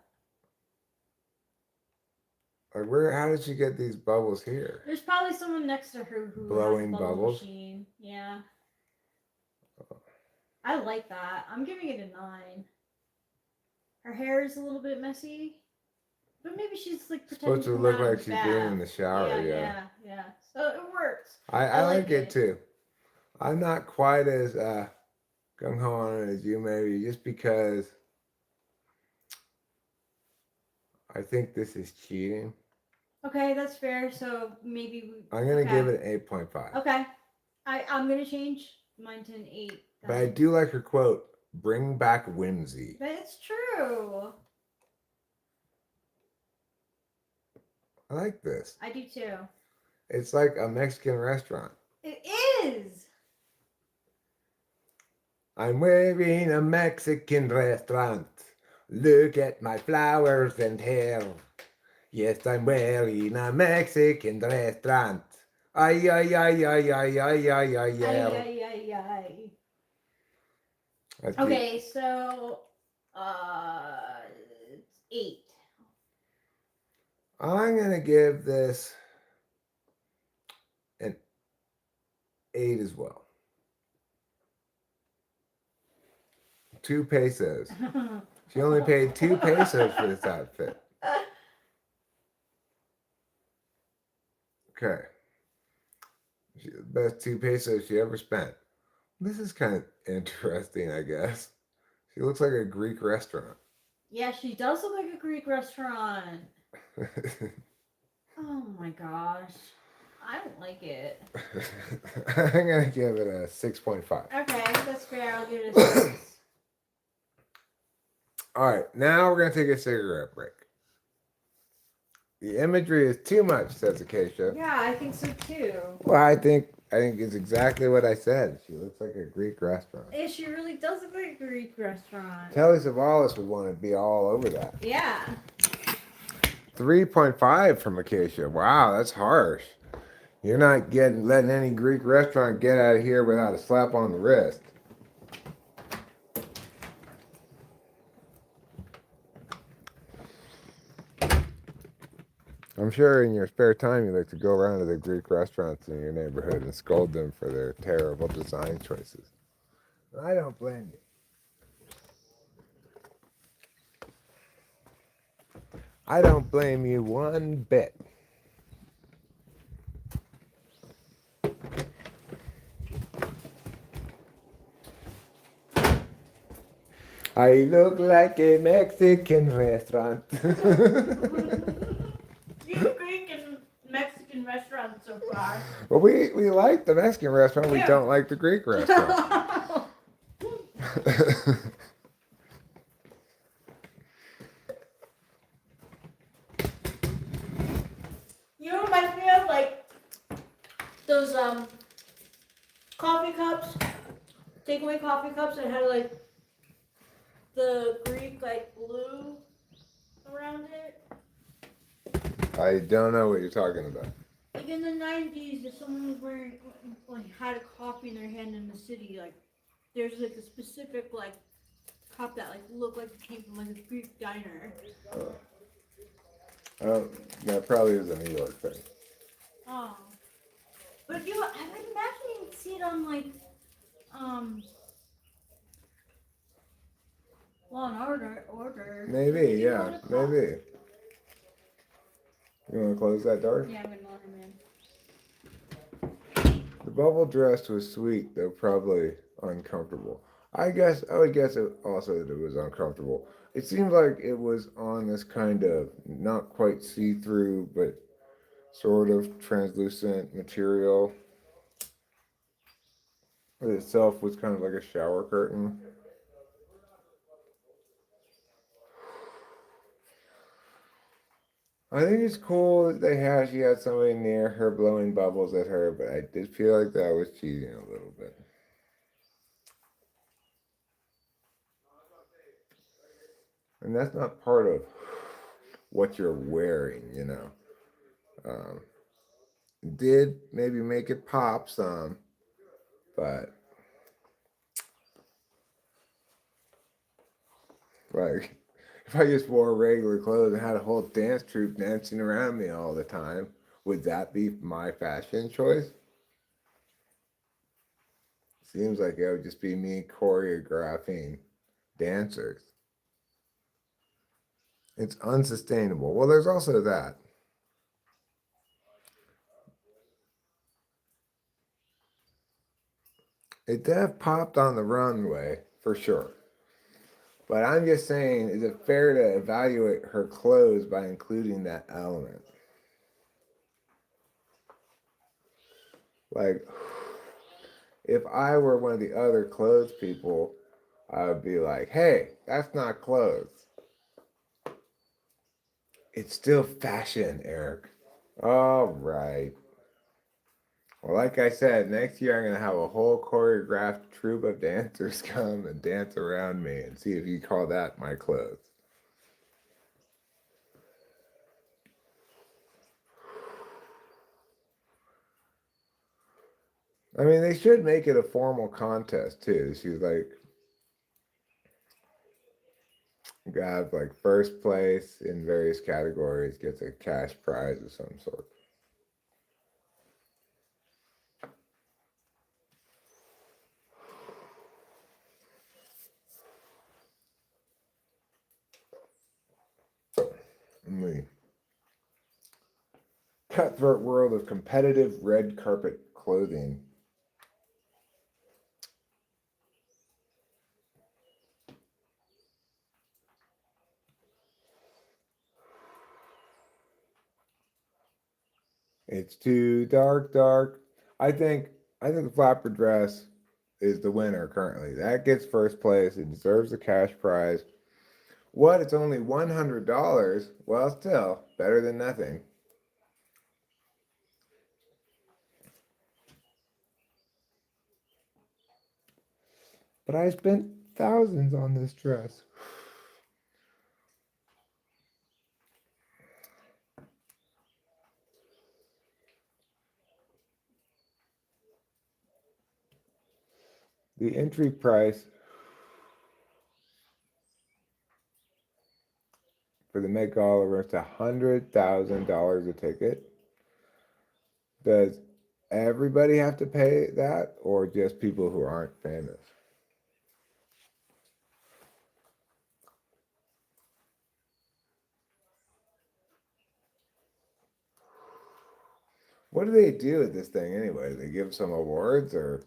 Like, where? How did she get these bubbles here? There's probably someone next to her who Blowing has a bubble bubbles? machine. Yeah. I like that. I'm giving it a 9. Her hair is a little bit messy, but maybe she's like pretending Supposed to to come look out of like the she's being in bath. the shower. Yeah. So it works. I like it too. I'm not quite as gung ho on it as you, maybe, just because I think this is cheating. Okay, that's fair. So maybe I'm gonna give it an 8.5. Okay. I'm gonna change mine to an 8. But I do like her quote: "Bring back whimsy." But it's true. I like this. I do too. It's like a Mexican restaurant. It is. I'm wearing a Mexican restaurant. Look at my flowers and hair. Yes, I'm wearing a Mexican restaurant. Ay, ay, ay, ay, ay, ay, ay, ay, yeah. Ay. That's Okay, so it's 8. I'm gonna give this an 8 as well. 2 pesos. She only paid 2 pesos for this outfit. Okay. The best 2 pesos she ever spent. This is kind of interesting, I guess. She looks like a Greek restaurant. Yeah, she does look like a Greek restaurant. Oh my gosh. I don't like it. I'm going to give it a 6.5. Okay, that's fair. I'll give it a 6. All right, now we're going to take a cigarette break. The imagery is too much, says Acacia. Yeah, I think so too. Well, I think it's exactly what I said. She looks like a Greek restaurant. Yeah, she really does look like a Greek restaurant. Telly Savalas would want to be all over that. Yeah. 3.5 from Acacia. Wow, that's harsh. You're not letting any Greek restaurant get out of here without a slap on the wrist. I'm sure in your spare time you like to go around to the Greek restaurants in your neighborhood and scold them for their terrible design choices. I don't blame you. I don't blame you one bit. I look like a Mexican restaurant. Greek and Mexican restaurants so far. Well, we like the Mexican restaurant. We don't like the Greek restaurant. You know, reminds me of like those coffee cups, takeaway coffee cups that had like the Greek like blue around it. I don't know what you're talking about. Like in the 90s, if someone was wearing like had a coffee in their hand in the city, like there's like a specific like cup that like looked like it came from like a Greek diner. That probably is a New York thing. Oh, but I would imagine you'd see it on like Law and Order. Maybe, yeah, maybe. You want to close that door? Yeah, I'm gonna let him in. The bubble dress was sweet, though probably uncomfortable. I would guess it also that it was uncomfortable. It seemed like it was on this kind of not quite see-through, but sort of translucent material. It itself was kind of like a shower curtain. I think it's cool that she had somebody near her blowing bubbles at her, but I did feel like that was cheating a little bit. And that's not part of what you're wearing, you know. did maybe make it pop some, but like if I just wore regular clothes and had a whole dance troupe dancing around me all the time, would that be my fashion choice? Seems like it would just be me choreographing dancers. It's unsustainable. Well, there's also that. It did have popped on the runway, for sure. But I'm just saying, is it fair to evaluate her clothes by including that element? Like, if I were one of the other clothes people, I would be like, hey, that's not clothes. It's still fashion, Eric. All right. Well, like I said, next year I'm going to have a whole choreographed troupe of dancers come and dance around me and see if you call that my clothes. I mean, they should make it a formal contest too. She's like, got like first place in various categories gets a cash prize of some sort. The cutthroat world of competitive red carpet clothing. It's too dark. I think the flapper dress is the winner currently. That gets first place. It deserves the cash prize. What? It's only $100. Well, still better than nothing. But I spent thousands on this dress. The entry price for the Met Gala was $100,000 a ticket. Does everybody have to pay that, or just people who aren't famous? What do they do at this thing anyway? Do they give some awards, or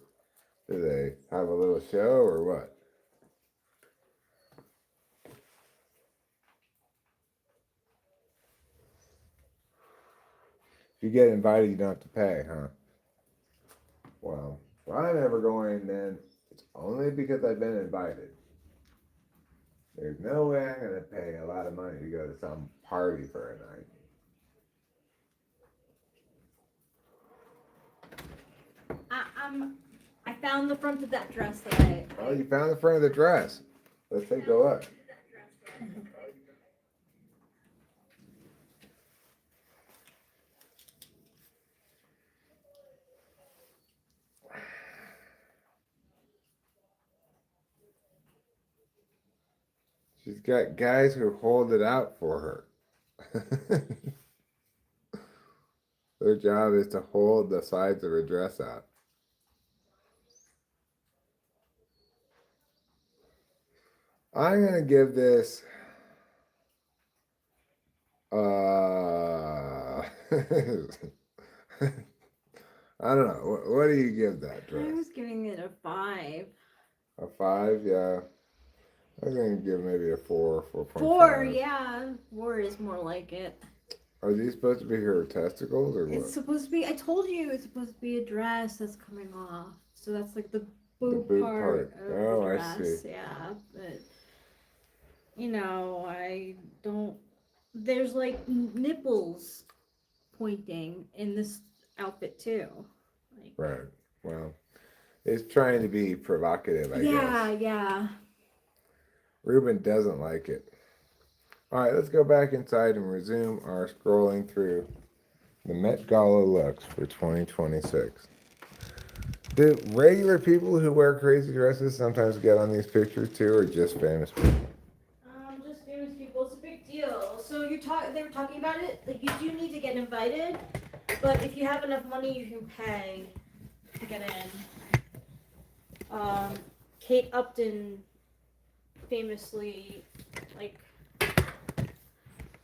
do they have a little show, or what? If you get invited, you don't have to pay, huh? Well, if I'm ever going, then it's only because I've been invited. There's no way I'm going to pay a lot of money to go to some party for a night. I found the front of that dress that I. Oh, you found the front of the dress. Let's take a look. She's got guys who hold it out for her. Their job is to hold the sides of her dress out. I'm gonna give this I don't know. What do you give that dress? I was giving it a 5. A 5? Yeah. I was gonna give maybe a 4, 4.5. 4, yeah. 4 is more like it. Are these supposed to be her testicles or what? It's supposed to be. I told you it's supposed to be a dress that's coming off. So that's like the boob part of Oh, the I dress. see. Yeah, but I don't. There's like nipples pointing in this outfit too. Like, Right. Well, it's trying to be provocative, I guess. yeah. Ruben doesn't like it. All right, let's go back inside and resume our scrolling through The Met Gala looks for 2026. Do regular people who wear crazy dresses sometimes get on these pictures too, or just famous people? Just famous people. It's a big deal. So they were talking about it. Like you do need to get invited, but if you have enough money, you can pay to get in. Kate Upton famously, like,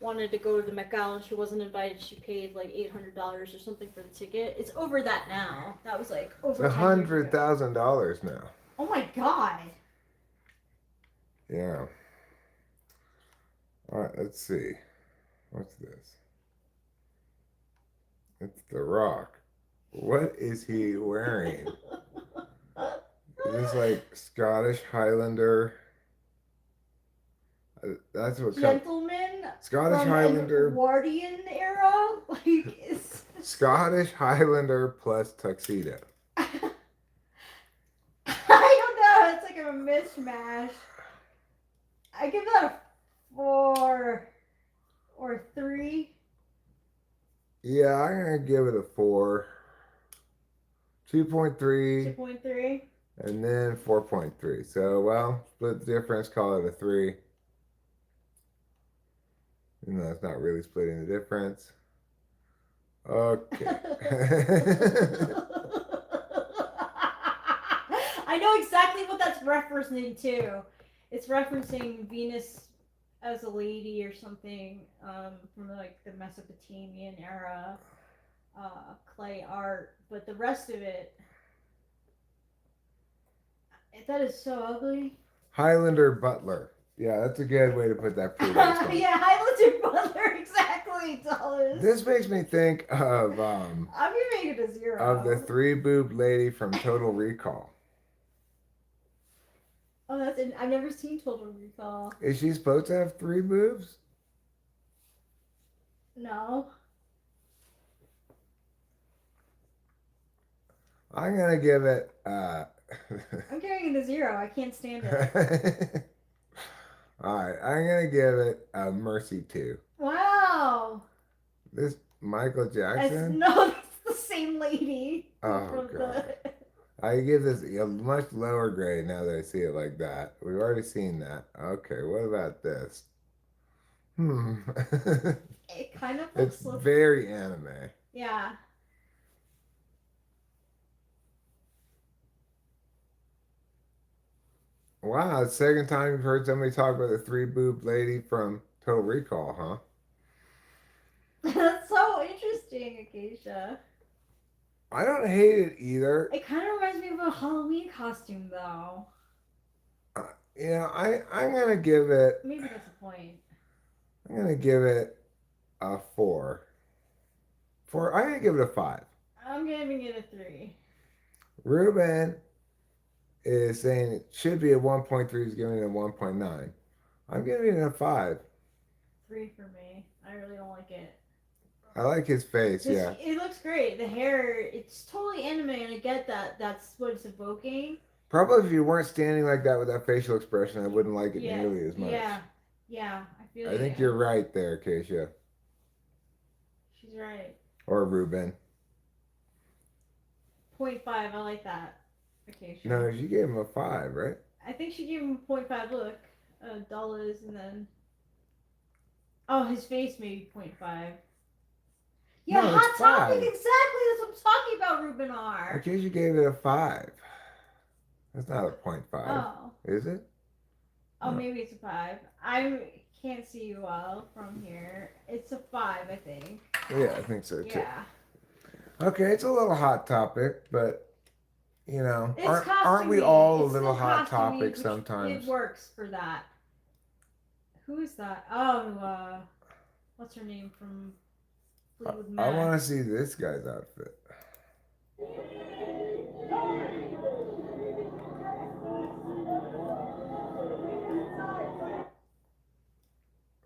wanted to go to the Met Gala and she wasn't invited. She paid like $800 or something for the ticket. It's over that now. That was like over It's 10 years ago. $100,000 now. Oh my god. Yeah. All right, let's see. What's this? It's The Rock. What is he wearing? Is this like Scottish Highlander? That's what Gentleman Scottish from Highlander. an Edwardian era? Like, it's... Scottish Highlander plus tuxedo. I don't know. It's like a mishmash. I give that a 4 or 3. Yeah, I'm gonna give it a 4. 2.3. 2.3. And then 4.3. So, well, split the difference, call it a 3. Even though it's not really splitting the difference. Okay. I know exactly what that's referencing to. It's referencing Venus as a lady or something from like the Mesopotamian era clay art, but the rest of it, that is so ugly. Highlander Butler. Yeah, that's a good way to put that. Yeah, Highlander Butler, exactly, Dallas. This makes me think of I'm gonna make it a 0. of the 3-boob lady from Total Recall. Oh, I've never seen Total Recall. Is she supposed to have 3 boobs? No. I'm gonna give it. I'm giving it a 0. I can't stand it. All right, I'm gonna give it a Mercy 2. Wow. This Michael Jackson? No, that's the same lady. Oh god. I give this a much lower grade now that I see it like that. We've already seen that. Okay, what about this? It kind of looks. It's very anime. Yeah. Wow, it's the second time you've heard somebody talk about the 3-boob lady from Total Recall, huh? That's so interesting, Acacia. I don't hate it either. It kind of reminds me of a Halloween costume, though. I'm gonna give it. Maybe that's the point. I'm gonna give it a 4. I'm gonna give it a 5. I'm giving it a 3. Ruben is saying it should be a 1.3. He's giving it a 1.9. I'm giving it a 5. 3 for me. I really don't like it. I like his face, yeah. It looks great. The hair, it's totally anime, and I get that. That's what it's evoking. Probably if you weren't standing like that with that facial expression, I wouldn't like it nearly as much. Yeah. I think you're right there, Keisha. She's right. Or Ruben. 0.5, I like that. Acacia. No, she gave him a 5, right? I think she gave him a 0.5. Look, dollars, and then. Oh, his face maybe 0.5. Yeah, no, hot topic, 5. exactly. That's what I'm talking about, Ruben R. Acacia gave it a 5. That's not a 0.5. Oh. Is it? Oh, no. Maybe it's a 5. I can't see you well from here. It's a 5, I think. Yeah, I think so too. Yeah. Okay, it's a little hot topic, but aren't we costumey. all It's a little still hot costumey, topic sometimes? It works for that. Who is that? Oh, what's her name from Fleetwood Mac? I want to see this guy's outfit.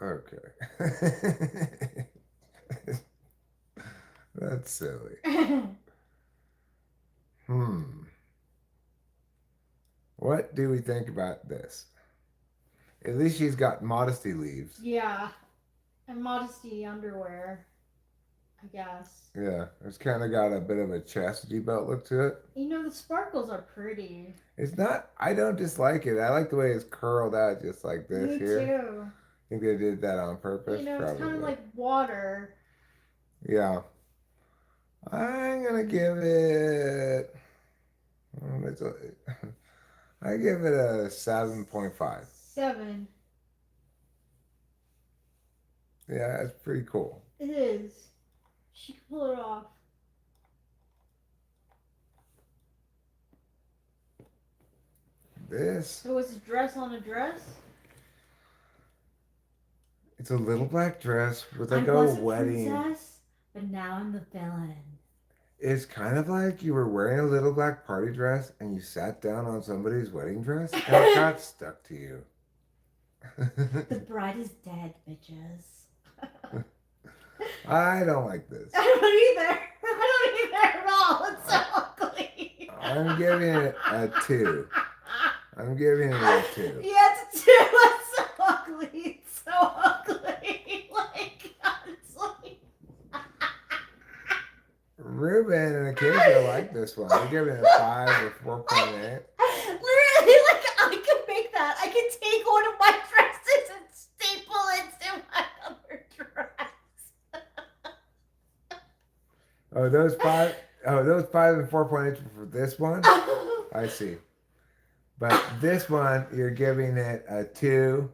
Okay. That's silly. What do we think about this? At least she's got modesty leaves. Yeah. And modesty underwear. I guess. Yeah, it's kind of got a bit of a chastity belt look to it. You know, the sparkles are pretty. It's not, I don't dislike it. I like the way it's curled out just like this Me here. too. I think they did that on You purpose, know, it's kind of probably. like water. Yeah. I'm gonna give it. It's a, I give it a 7.5. 7. Yeah, it's pretty cool. It is. She can pull it off. This, So it's a dress on a dress? it's a little black dress with like I a was a wedding. princess, but now I'm the villain. It's kind of like you were wearing a little black party dress and you sat down on somebody's wedding dress and it got stuck to you. The bride is dead, bitches. I don't like this. I don't either. I don't either at all. It's so ugly. I'm giving it a 2. I'm giving it a 2. Yeah, it's a 2. It's so ugly. It's so ugly. Like, honestly. Ruben and Acacia like this one. They're giving it a 5 or 4.8. Literally, like, I could make that. I could take one of my dresses and staple it to my other dress. Oh, those 5 and 4.8 for this one? I see. But this one, you're giving it a 2.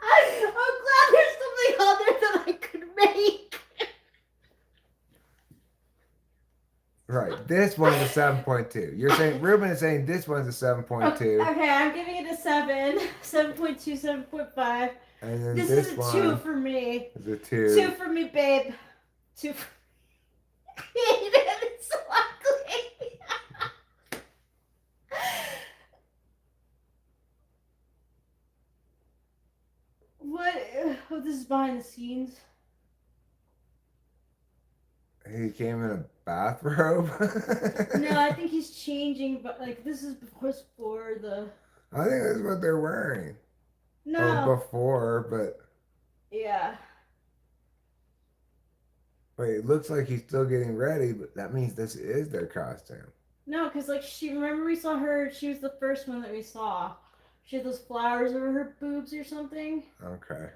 I'm glad there's something other that I could make. Right. This one's a 7.2. You're saying Ruben is saying this one's a 7.2. Okay, I'm giving it a 7. 7.2, 7.5. And then This this is a one 2 for me. is a 2. 2 for me, babe. 2 for I hate it. It's so ugly. What? Oh, this is behind the scenes. He came in a bathrobe. No, I think he's changing, but like this is before the. I think that's what they're wearing. No. Or before, but Yeah. wait, it looks like he's still getting ready, but that means this is their costume. No, because like remember we saw her. She was the first one that we saw. She had those flowers over her boobs or something. Okay.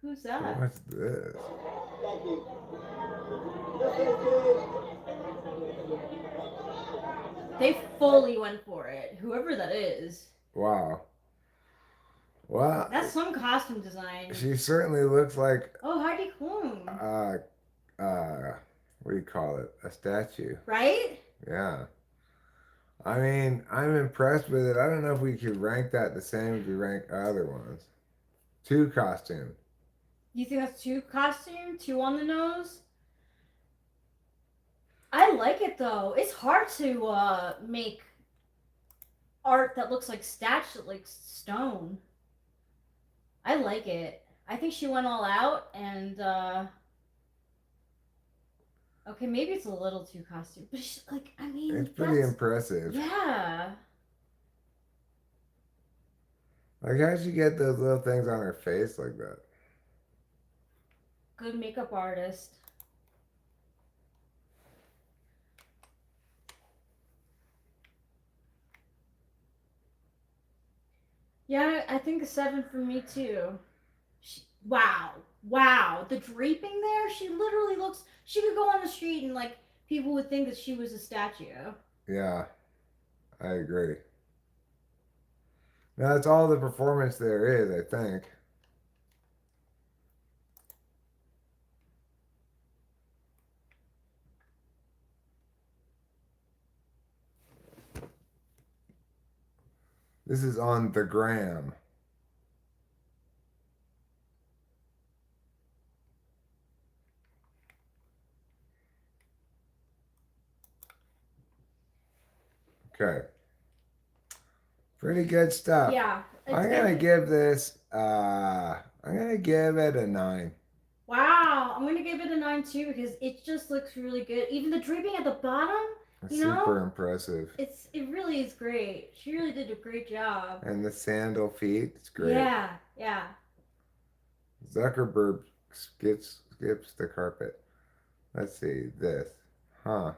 Who's that? What's this? They fully went for it. Whoever that is. Wow. Well, That's some costume design. she certainly looks like Oh, Heidi Klum. what do you call it? A statue. Right? Yeah. I mean, I'm impressed with it. I don't know if we could rank that the same as we rank other ones. 2 costume. You think that's 2 costume? 2 on the nose? I like it though. It's hard to make art that looks like statue, like stone. I like it. I think she went all out and okay, maybe it's a little too costume, but she, like I mean, It's pretty impressive. Yeah. Like, how'd she get those little things on her face like that? Good makeup artist. Yeah, I think a 7 for me too. Wow. Wow. The draping there, she literally looks, she could go on the street and like people would think that she was a statue. Yeah, I agree. Now, that's all the performance there is, I think. This is on the gram. Okay. Pretty good stuff. Yeah. I'm gonna give this I'm gonna give it a 9. Wow. I'm gonna give it a 9 too because it just looks really good. Even the draping at the bottom, It's You super know, impressive. it really is great. She really did a great job. And the sandal feet, it's great. Yeah, yeah. Zuckerberg skips the carpet. Let's see this. Huh.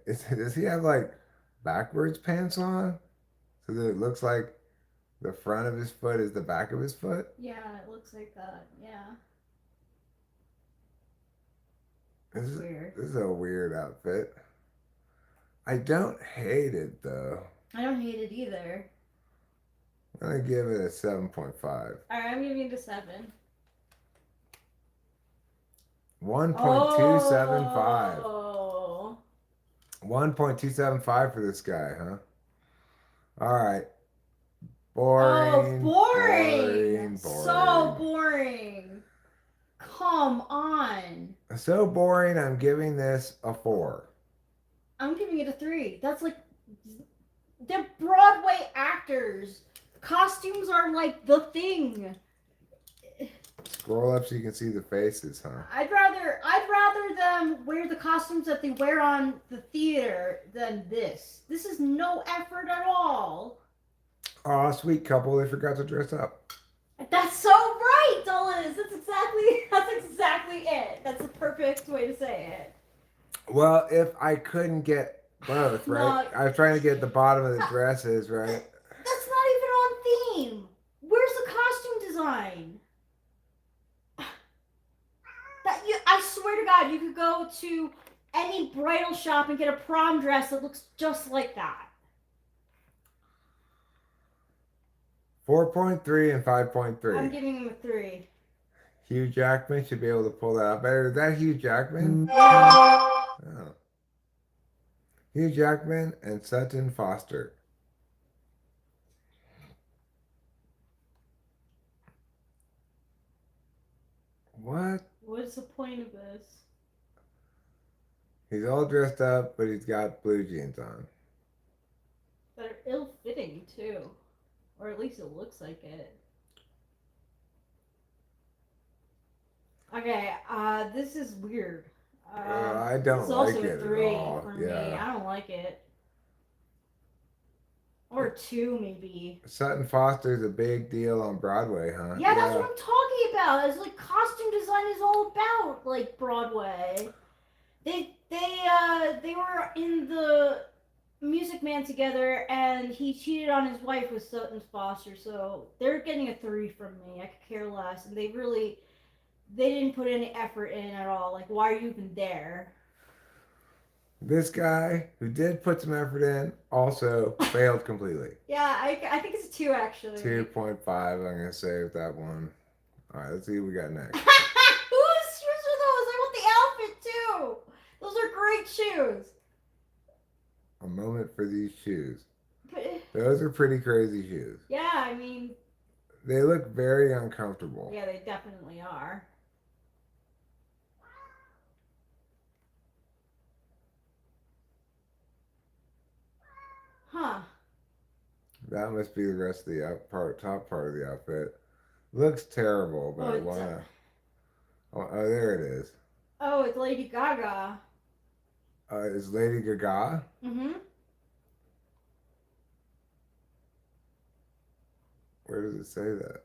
Does he have like backwards pants on? So that it looks like the front of his foot is the back of his foot? Yeah, it looks like that. Yeah. This That's is, weird. this is a weird outfit. I don't hate it though. I don't hate it either. I'm gonna give it a 7.5. Alright, I'm giving it a 7. 1.275. Oh. 1.275 for this guy, huh? All right. Oh, Boring, boring. boring, So boring. boring. Come on. So boring, I'm giving this a 4. I'm giving it a 3. That's like they're Broadway actors. Costumes are like the thing. Scroll up so you can see the faces, huh? I'd rather them wear the costumes that they wear on the theater than this. This is no effort at all. Aw, sweet couple, they forgot to dress up. That's so right, Dolan. That's exactly it. That's the perfect way to say it. Well, if I couldn't get both, right? No, I was trying to get the bottom of the dresses, right? that's not even on theme. Where's the costume design? I swear to God, you could go to any bridal shop and get a prom dress that looks just like that. 4.3 and I'm 5.3. giving him a 3. Hugh Jackman should be able to pull that out better. Is that Hugh Jackman? Yeah. Oh. Hugh Jackman and Sutton Foster. What? What's the point of this? He's all dressed up, but he's got blue jeans on. That are ill-fitting too, or at least it looks like it. Okay, this is weird. I This don't is like also a it at 3 all. for me. Yeah. I don't like it. Or a 2 maybe. Sutton Foster's a big deal on Broadway, huh? Yeah, that's what I'm talking about. It's like costume design is all about like Broadway. They were in the Music Man together, and he cheated on his wife with Sutton Foster. So they're getting a 3 from me. I could care less, and they didn't put any effort in at all. Like, why are you even there? This guy, who did put some effort in, also failed completely. Yeah, I think it's a 2 actually. 2.5, I'm going to save that one. All right, let's see what we got next. Whose shoes are those? I want the outfit too. Those are great shoes. A moment for these shoes. But, Those are pretty crazy shoes. yeah, I mean, They look very uncomfortable. yeah, they definitely are. Huh. That must be the rest of the top part of the outfit. Looks terrible, but Oh, I want to. Oh, there it is. Oh, it's Lady Gaga. Is Lady Gaga? Mm-hmm. Where does it say that?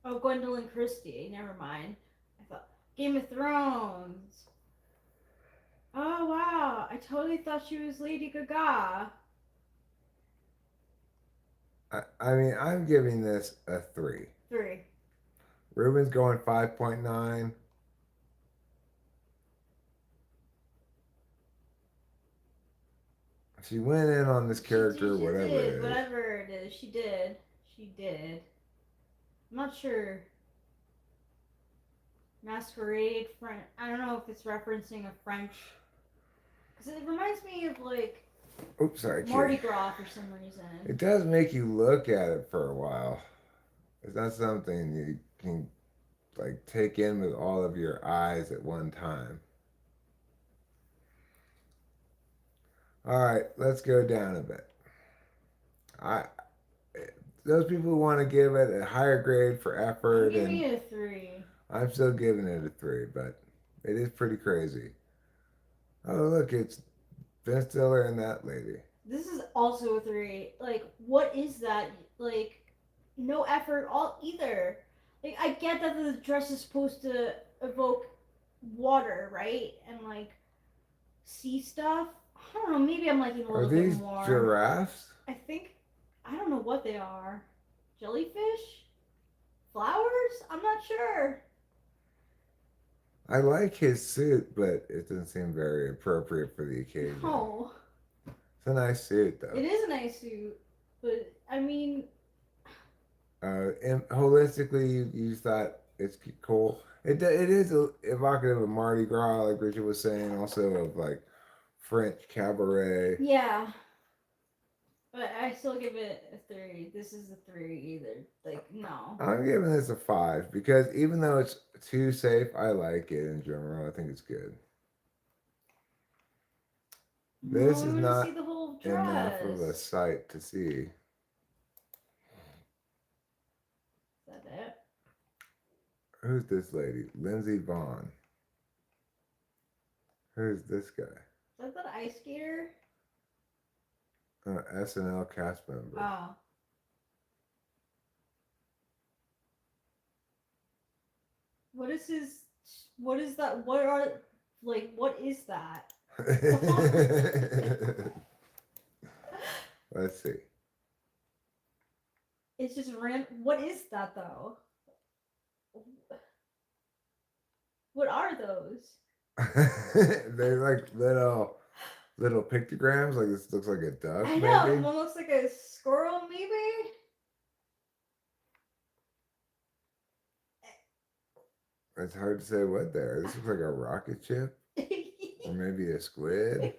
Oh, Gwendolyn Christie. Never mind. I thought Game of Thrones. Oh wow! I totally thought she was Lady Gaga. I mean, I'm giving this a 3. 3. Ruben's going 5.9. She went in on this character, She whatever did, it is. whatever it is. She did. She did. I'm not sure. Masquerade French. I don't know if it's referencing a French. Because it reminds me of like Oops, sorry. Mardi Gras for some reason. It does make you look at it for a while. It's not something you can like take in with all of your eyes at one time. All right, let's go down a bit. I those people who want to give it a higher grade for effort, I'm giving and it a 3. I'm still giving it a 3, but it is pretty crazy. Oh, look, it's Ben Stiller and that lady. This is also a 3. Like, what is that? Like, no effort all either. Like, I get that the dress is supposed to evoke water, right? And like sea stuff. I don't know. Maybe I'm liking a Are little bit these more. giraffes? I think I don't know what they are. Jellyfish? Flowers? I'm not sure. I like his suit, but it doesn't seem very appropriate for the occasion. No. It's a nice suit, though. It is a nice suit, but I mean, And holistically, you thought it's cool. It is evocative of Mardi Gras, like Richard was saying, also of like French cabaret. yeah. But I still give it a 3. This is a 3 either. Like, no. I'm giving this a 5 because even though it's too safe, I like it in general. I think it's good. No, This we is want to see not the whole enough of a dress. sight to see. Is that it? Who's this lady? Lindsay Vaughn. Who's this guy? Is that ice skater? SNL cast member. Oh. What is his. What is that? What are. Like, what is that? Let's see. It's just random. What is that, though? What are those? They're like little pictograms. Like this looks like a duck. I know. Maybe One looks like a squirrel, maybe? it's hard to say what there. This looks like a rocket ship, or maybe a squid.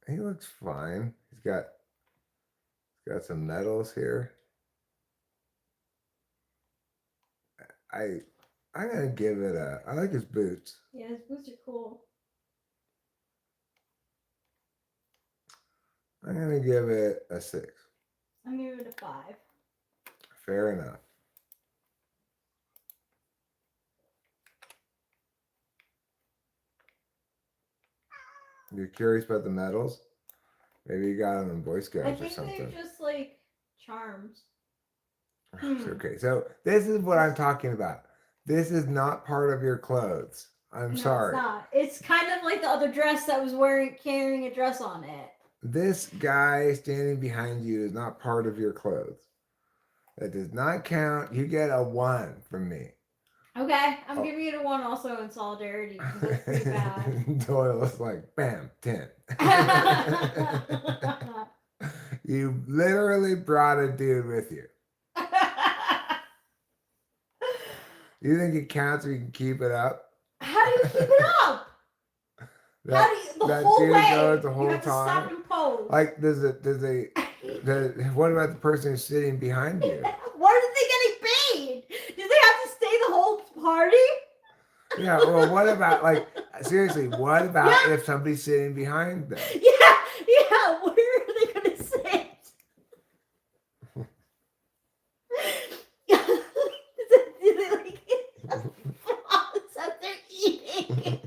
He looks fine. He's got some medals here. I'm gonna give it a. I like his boots. Yeah, his boots are cool. I'm gonna give it a 6. I'm giving it a 5. Fair enough. You're curious about the medals? Maybe you got them in Boy Scouts I or think something. they're just like charms. Okay, so this is what I'm talking about. This is not part of your clothes. I'm sorry. It's not. It's kind of like the other dress that was carrying a dress on it. This guy standing behind you is not part of your clothes. That does not count. You get a 1 from me. Okay, I'm giving it a 1 also in solidarity because that's pretty bad. Doyle's like, bam, 10. You literally brought a dude with you. You think it counts if you can keep it up? How do you keep it up? How do you the whole way? Goes the whole you have to time. stop and pose. Like what about the person who's sitting behind you? What are they getting paid? Do they have to stay the whole party? Yeah, well, what about, like, seriously, what about if somebody's sitting behind them? Yeah, where are they gonna sit? Do they like frogs as they're eating?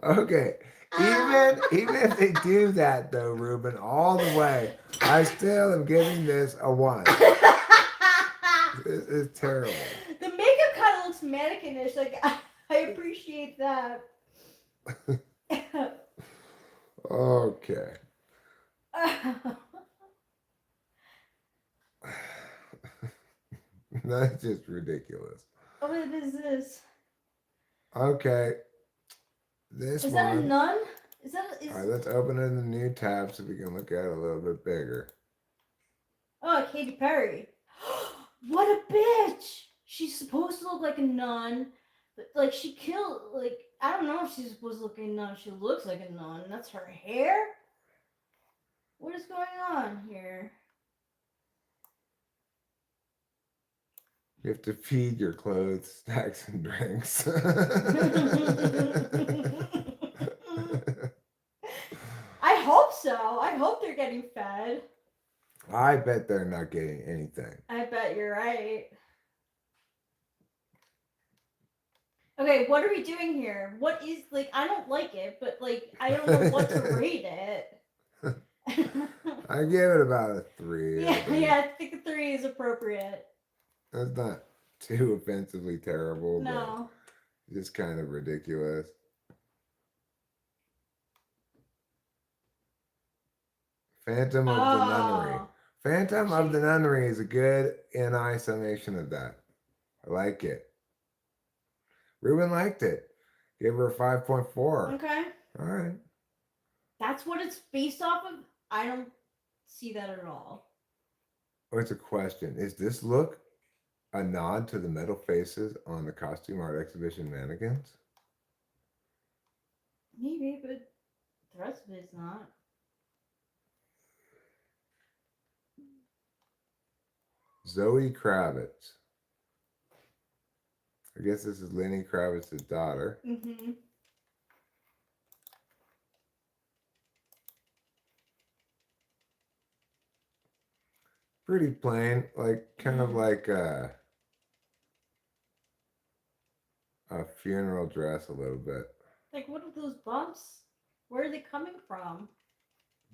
Okay, even if they do that though, Ruben, all the way, I still am giving this a 1. This is terrible. The makeup kind of looks mannequinish. Like I appreciate that. Okay. That's just ridiculous. What is this? Okay. This is one. That a nun? All right, let's open it in the new tab so we can look at it a little bit bigger. Oh, Katy Perry. What a bitch! She's supposed to look like a nun, but like she killed. Like I don't know if she's supposed to look like a nun. She looks like a nun. That's her hair. What is going on here? You have to feed your clothes, snacks, and drinks. I hope so. I hope they're getting fed. I bet they're not getting anything. I bet you're right. Okay, what are we doing here? What is like? I don't like it, but like I don't know what to rate it. I give it about a 3. I Yeah, think yeah. I think a 3 is appropriate. that's not too offensively terrible, but No. just kind of ridiculous. Phantom of the Nunnery. Oh, Phantom of the shame. Nunnery is a good NI summation of that. I like it. Ruben liked it. Gave her a 5.4. Okay, All right. that's what it's based off of. I don't see that at all. What's a question? Is this look a nod to the metal faces on the costume art exhibition mannequins? Maybe, but the rest of it's not. Zoe Kravitz. I guess this is Lenny Kravitz's daughter. Mm-hmm. Pretty plain, like kind of like a funeral dress a little bit. Like, what are those bumps? Where are they coming from?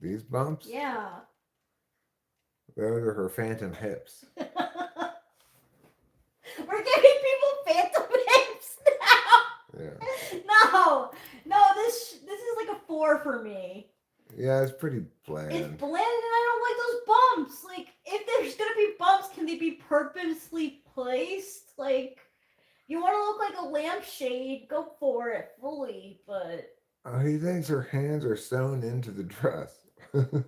These bumps, Yeah. those are her phantom hips. We're giving people phantom hips now. Yeah. No, no, this is like a 4 for me. Yeah, it's pretty bland. It's bland, and I don't like those bumps. Like, if there's gonna be bumps, can they be purposely placed? Like, you want to look like a lampshade, go for it fully, but He thinks her hands are sewn into the dress. It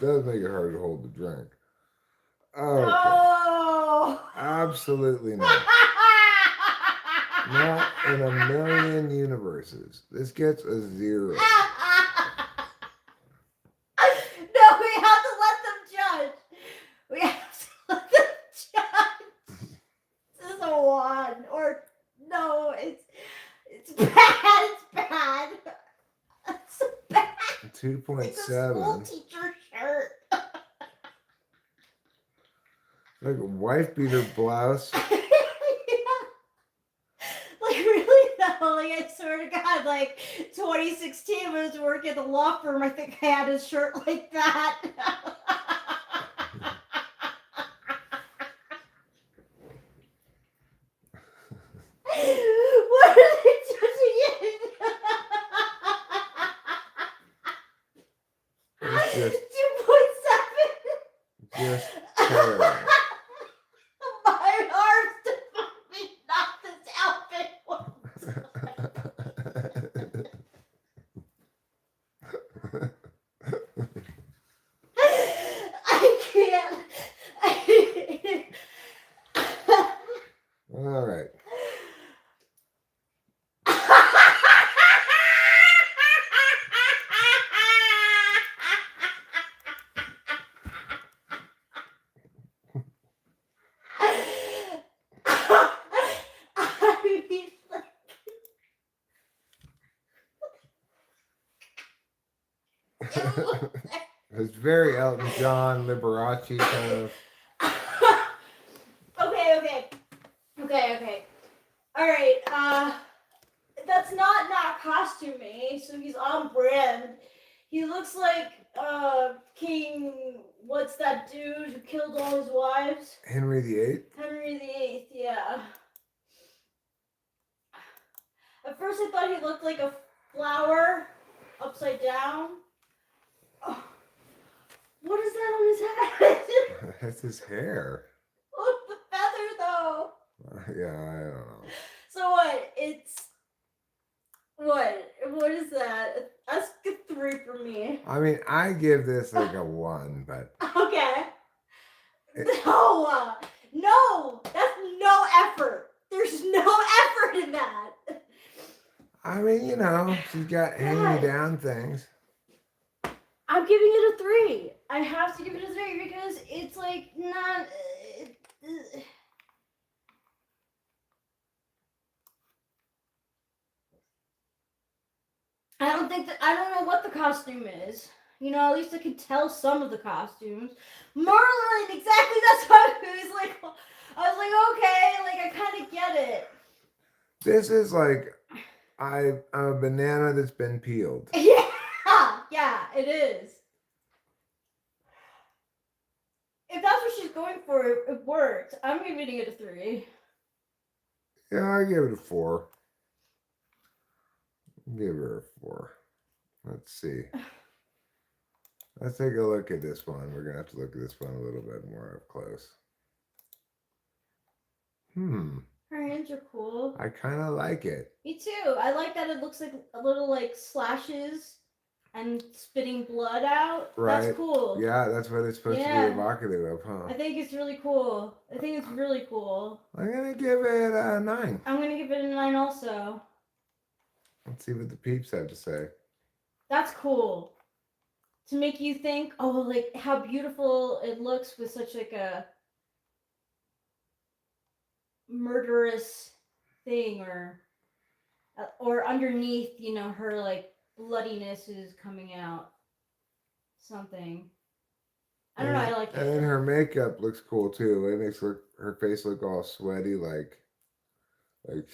does make it hard to hold the drink. Okay. no. Absolutely not. Not in a million universes. This gets a 0. No, we have to let them judge. We have to let them judge. This is a 1 or no, it's bad. It's bad. It's so bad. It's a 2.7. school teacher shirt. Like a wife beater blouse. Yeah. Like, really though, like I swear to God, like 2016 when I was working at the law firm, I think I had a shirt like that. What are they judging it? It's just 2.7. just terrible. My arms definitely not this outfit. I can't. All right. I mean, like, It's very Elton John, Liberace kind of. Okay. All right. That's not costuming, so he's on brand. He looks like King. What's that dude who killed all his wives? Henry VIII. Henry VIII. Yeah. At first, I thought he looked like a flower upside down. Oh, what is that on his head? That's his hair. Look, the feather though. Yeah, I don't know. So what? It's what? What is that? That's a 3 for me. I mean, I give this like a 1, but Okay. No, that's no effort. There's no effort in that. I mean, you know, she's got hand-me-down things. I'm giving it a 3. I have to give it a 3 because it's like not. I don't know what the costume is. You know, at least I could tell some of the costumes. Merlin, exactly. That's what I was like. I was like, okay, like I kind of get it. This is like I'm a banana that's been peeled. Yeah, yeah, it is. If that's what she's going for, it worked. I'm giving it a 3. Yeah, I give it a 4. Give her a 4. Let's see. Let's take a look at this one. We're gonna have to look at this one a little bit more up close. Her hands are cool. I kind of like it. Me too. I like that it looks like a little like slashes and spitting blood out. Right. That's cool. Yeah, that's what it's supposed to be evocative of, huh? I think it's really cool. I think it's really cool. I'm gonna give it a 9. I'm gonna give it a 9 also. Let's see what the peeps have to say. That's cool. To make you think, oh, like how beautiful it looks with such like a murderous thing, or underneath, you know, her like bloodiness is coming out. Something. I don't know. I like it. And then her makeup looks cool too. It makes her face look all sweaty, like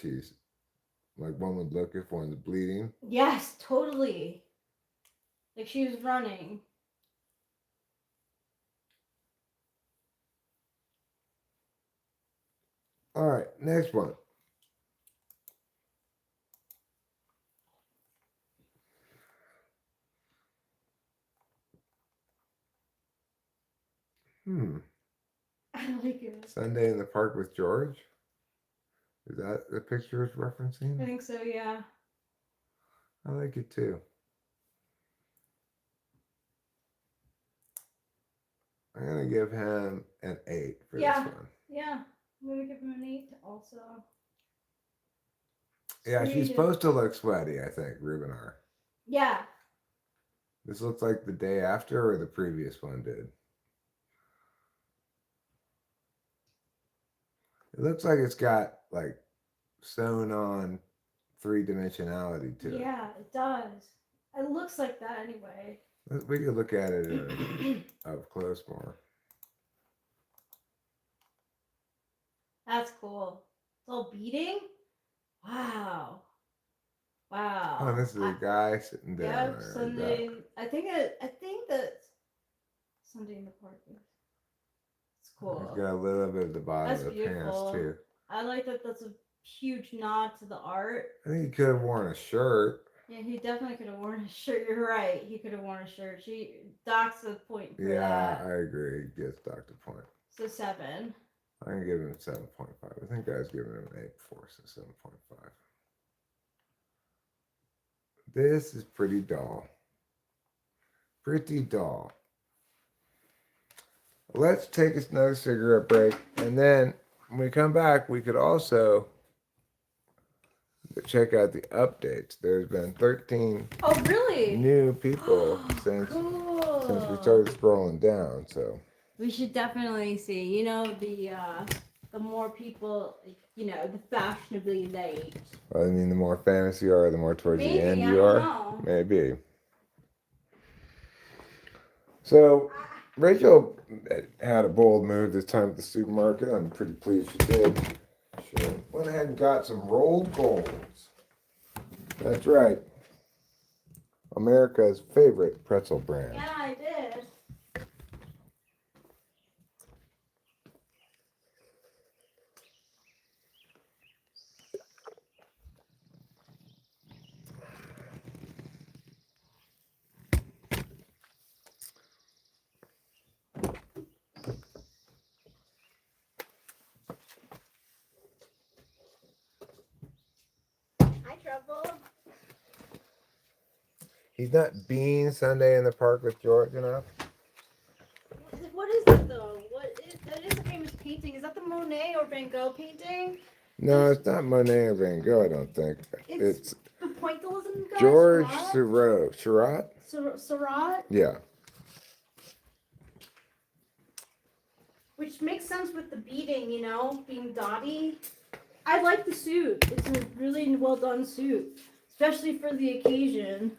she's like one would look if one's bleeding. Yes, totally. Like she was running. All right, next one. I like it. Sunday in the Park with George. Is that the picture it's referencing? I think so, yeah. I like it too. I'm gonna give him an 8 for this one. Yeah, I'm gonna give him an 8 also. Yeah, she's supposed to look sweaty, I think, Rubenar. Yeah. This looks like the day after or the previous one did. It looks like it's got like sewn on 3-dimensionality to it. Yeah, it does. It looks like that anyway. We could look at it up close more. That's cool. It's all beating? Wow. Wow. Oh, this is a guy sitting down Yep, there. Sunday. I think that Sunday in the Park. It's cool. He's got a little bit at the bottom That's of the beautiful. pants too. I like that. That's a huge nod to the art. I think he could have worn a shirt. Yeah, he definitely could have worn a shirt. You're right. He could have worn a shirt. She docks a point for that. I agree. He gets docked a point. So 7. I'm gonna give him 7.5. I think I was giving him an 8 before, so 7.5. This is pretty dull. Pretty dull. Let's take another cigarette break, and then when we come back, we could also check out the updates. There's been 13 new people since we started scrolling down. So we should definitely see. You know, the more people, you know, the fashionably late. I mean, the more famous you are, the more towards the end you are. Maybe. So Rachel had a bold move this time at the supermarket. I'm pretty pleased she did. She went ahead and got some rolled goals. That's right. America's favorite pretzel brand. Yeah, I did. He's not being Sunday in the Park with George enough. What is it though? That is a famous painting. Is that the Monet or Van Gogh painting? No, it's not Monet or Van Gogh, I don't think. It's the pointillism guy? George Seurat? Seurat? Yeah. Which makes sense with the beading, you know, being dotty. I like the suit. It's a really well done suit, especially for the occasion.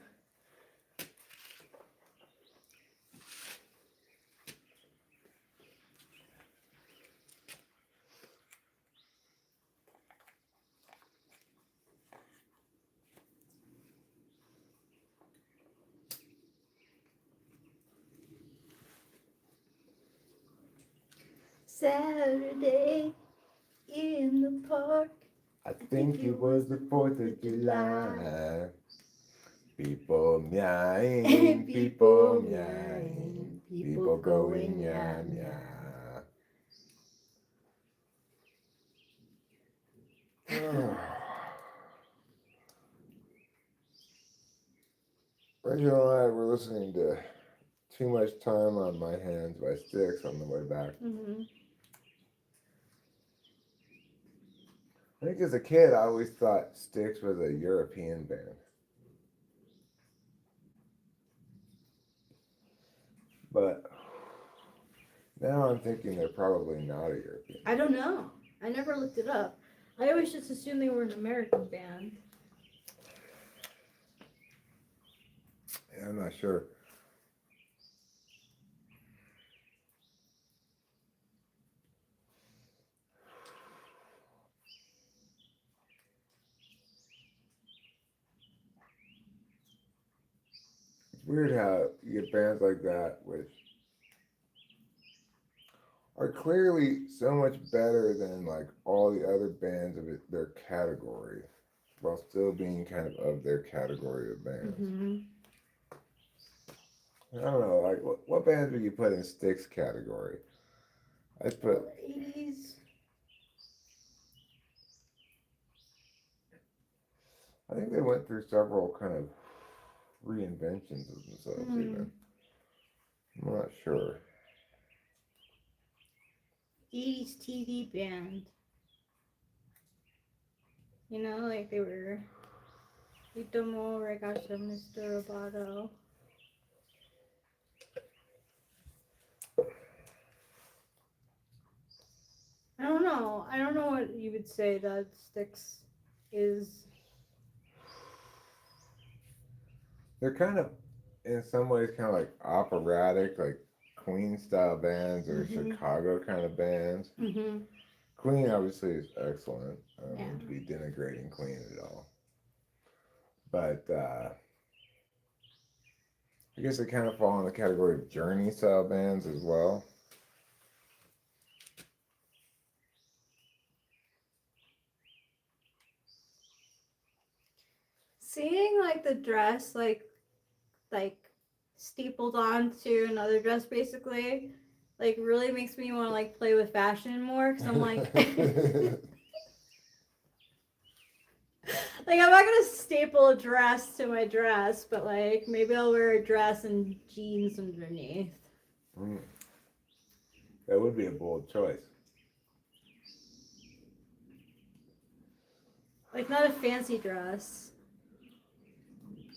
Saturday in the park. I think it was the 4th of July. People meowing, people meowing, people going meow meow. Rachel and I were listening to Too Much Time on My Hands by Styx on the way back. Mm-hmm. I think as a kid, I always thought Styx was a European band. But now I'm thinking they're probably not a European. I don't know. I never looked it up. I always just assumed they were an American band. Yeah, I'm not sure. It's weird how you get bands like that, which are clearly so much better than like all the other bands of their category, while still being kind of their category of bands. Mm-hmm. I don't know, like what bands would you put in Styx category? I'd put 80s. I think they went through several kind of reinventions of themselves even. I'm not sure. 80s TV band. You know, like they were Itomo, Regasha, Mr. Roboto. I don't know. I don't know what you would say that Styx is. They're kind of, in some ways, kind of like operatic, like Queen style bands or Chicago kind of bands. Mm-hmm. Queen obviously is excellent. I don't Yeah. mean to be denigrating Queen at all. But I guess they kind of fall in the category of Journey style bands as well. Seeing like the dress like stapled onto another dress basically like really makes me want to like play with fashion more because I'm like like I'm not gonna staple a dress to my dress, but like maybe I'll wear a dress and jeans underneath. That would be a bold choice. Like not a fancy dress.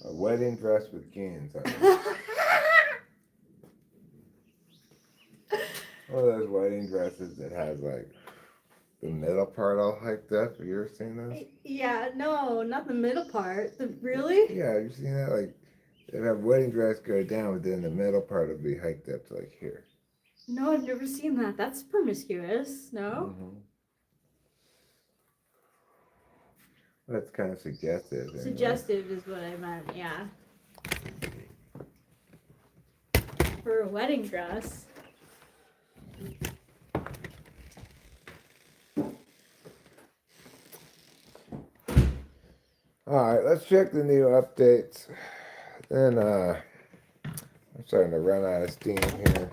A wedding dress with jeans on it. One of those wedding dresses that has like the middle part all hiked up. Have you ever seen those? Yeah, no, not the middle part. Really? Yeah, have you seen that? Like, they'd have wedding dress go down, but then the middle part would be hiked up to like here. No, I've never seen that. That's promiscuous. No? Mm-hmm. That's kind of suggestive. Anyway. Suggestive is what I meant, yeah. For a wedding dress. Alright, let's check the new updates. Then, I'm starting to run out of steam here.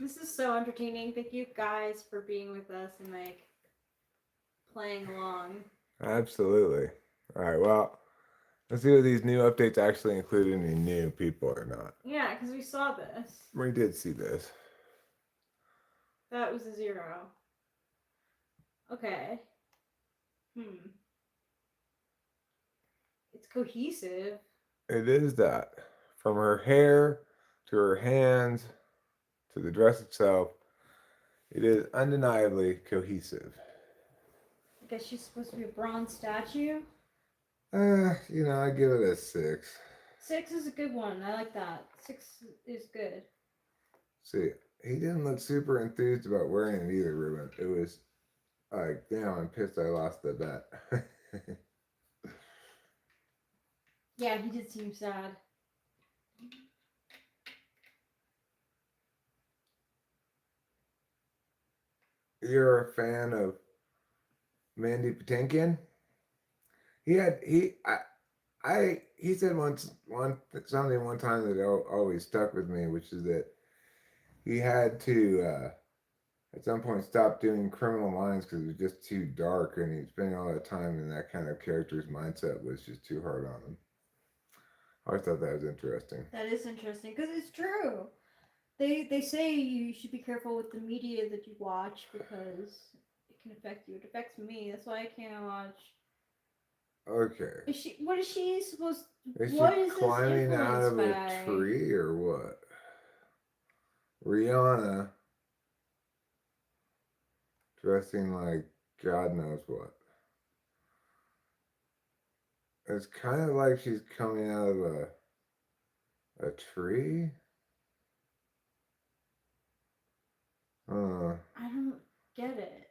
This is so entertaining. Thank you guys for being with us and like playing along. Absolutely. Alright, well, let's see if these new updates actually include any new people or not. Yeah, because we saw this. We did see this. That was a 0. Okay. It's cohesive. It is that. From her hair to her hands to the dress itself, it is undeniably cohesive. I guess she's supposed to be a bronze statue. I give it a 6. 6 is a good one. I like that. 6 is good. See, he didn't look super enthused about wearing it either, Ruben. It was like, damn, I'm pissed I lost the bet. Yeah, he did seem sad. You're a fan of Mandy Patinkin? He said something one time that always stuck with me, which is that he had to at some point stop doing Criminal Minds because it was just too dark, and he spending all that time in that kind of character's mindset was just too hard on him. I always thought that was interesting. That is interesting because it's true. They say you should be careful with the media that you watch because it can affect you. It affects me. That's why I can't watch. Okay. What is she supposed? Is What she is this climbing out influenced of a by? tree or what? Rihanna dressing like God knows what. It's kind of like she's coming out of a tree. Uh, I don't get it.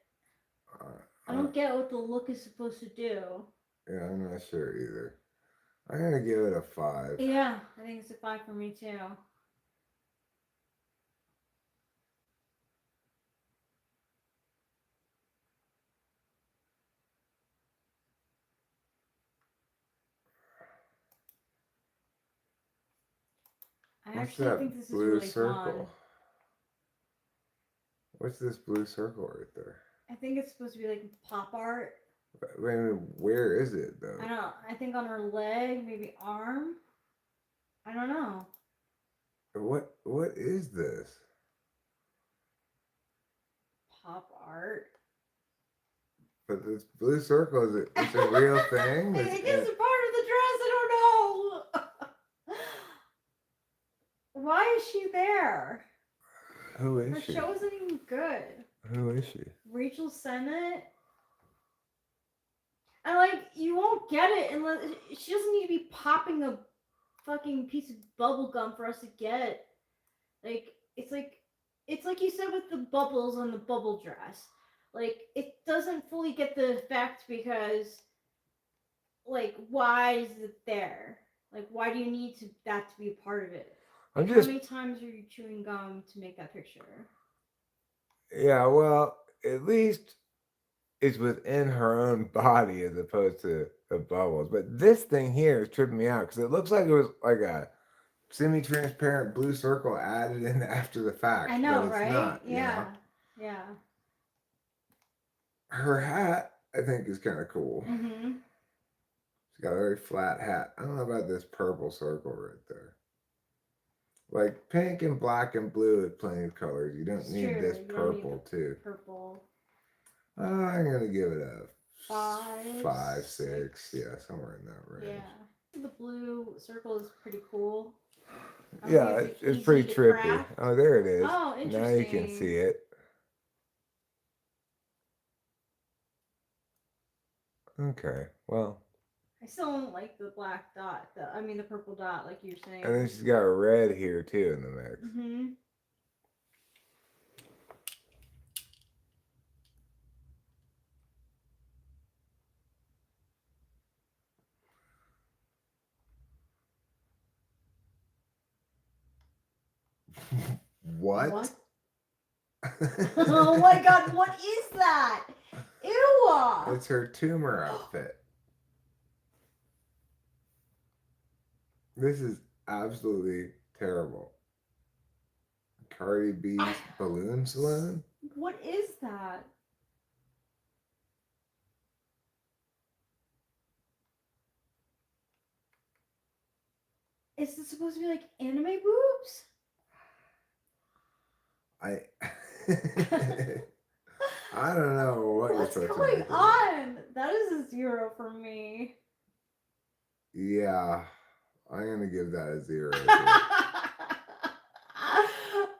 uh, I don't get what the look is supposed to do. yeah, I'm not sure either. I'm gonna give it a 5. Yeah, I think it's a 5 for me too. I What's actually that think this is blue really circle? fun. What's this blue circle right there? I think it's supposed to be like pop art. Wait a minute, where is it though? I don't know. I think on her leg, maybe arm. I don't know. What is this? Pop art. But this blue circle is it's a real thing. I think it's a part of the dress. I don't know. Why is she there? Who is Her she? show isn't even good. Who is she? Rachel Sennett. And like, you won't get it unless she doesn't need to be popping a fucking piece of bubble gum for us to get it. Like, it's like you said with the bubbles on the bubble dress. Like, it doesn't fully get the effect because, like, why is it there? Like, why do you need that to be a part of it? Like, how many times are you chewing gum to make that picture? Yeah, well, at least it's within her own body as opposed to the bubbles. But this thing here is tripping me out because it looks like it was like a semi-transparent blue circle added in after the fact. I know, but it's right? not. Yeah, yeah. Her hat, I think, is kind of cool. Mm-hmm. She's got a very flat hat. I don't know about this purple circle right there. Like pink and black and blue is plenty of colors. You don't need this purple too. Purple. I'm gonna give it a 5, 6. Yeah, somewhere in that range. Yeah. The blue circle is pretty cool. Yeah, it's pretty trippy. Craft. Oh, there it is. Oh, interesting. Now you can see it. Okay, well. I still don't like the black dot. The purple dot, like you're saying. And then she's got red here too in the mix. Mm-hmm. What? Oh my god, what is that? Ew! It's her tumor outfit. This is absolutely terrible. Cardi B's balloon saloon? What is that? Is this supposed to be like anime boobs? I don't know what What's you're supposed going to make on? That is a 0 for me. Yeah, I'm gonna give that a 0.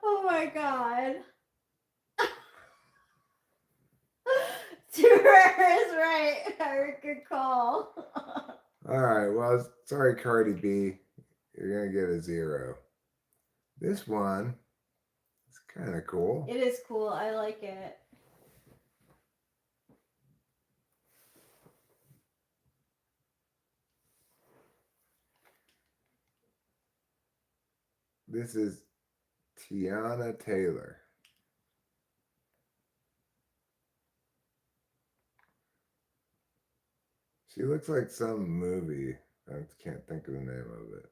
Oh my god. Tumor is right. Good call. Alright, well, sorry, Cardi B. You're gonna get a 0. This one is Kind of cool. It is cool. I like it. This is Tiana Taylor. She looks like some movie. I can't think of the name of it.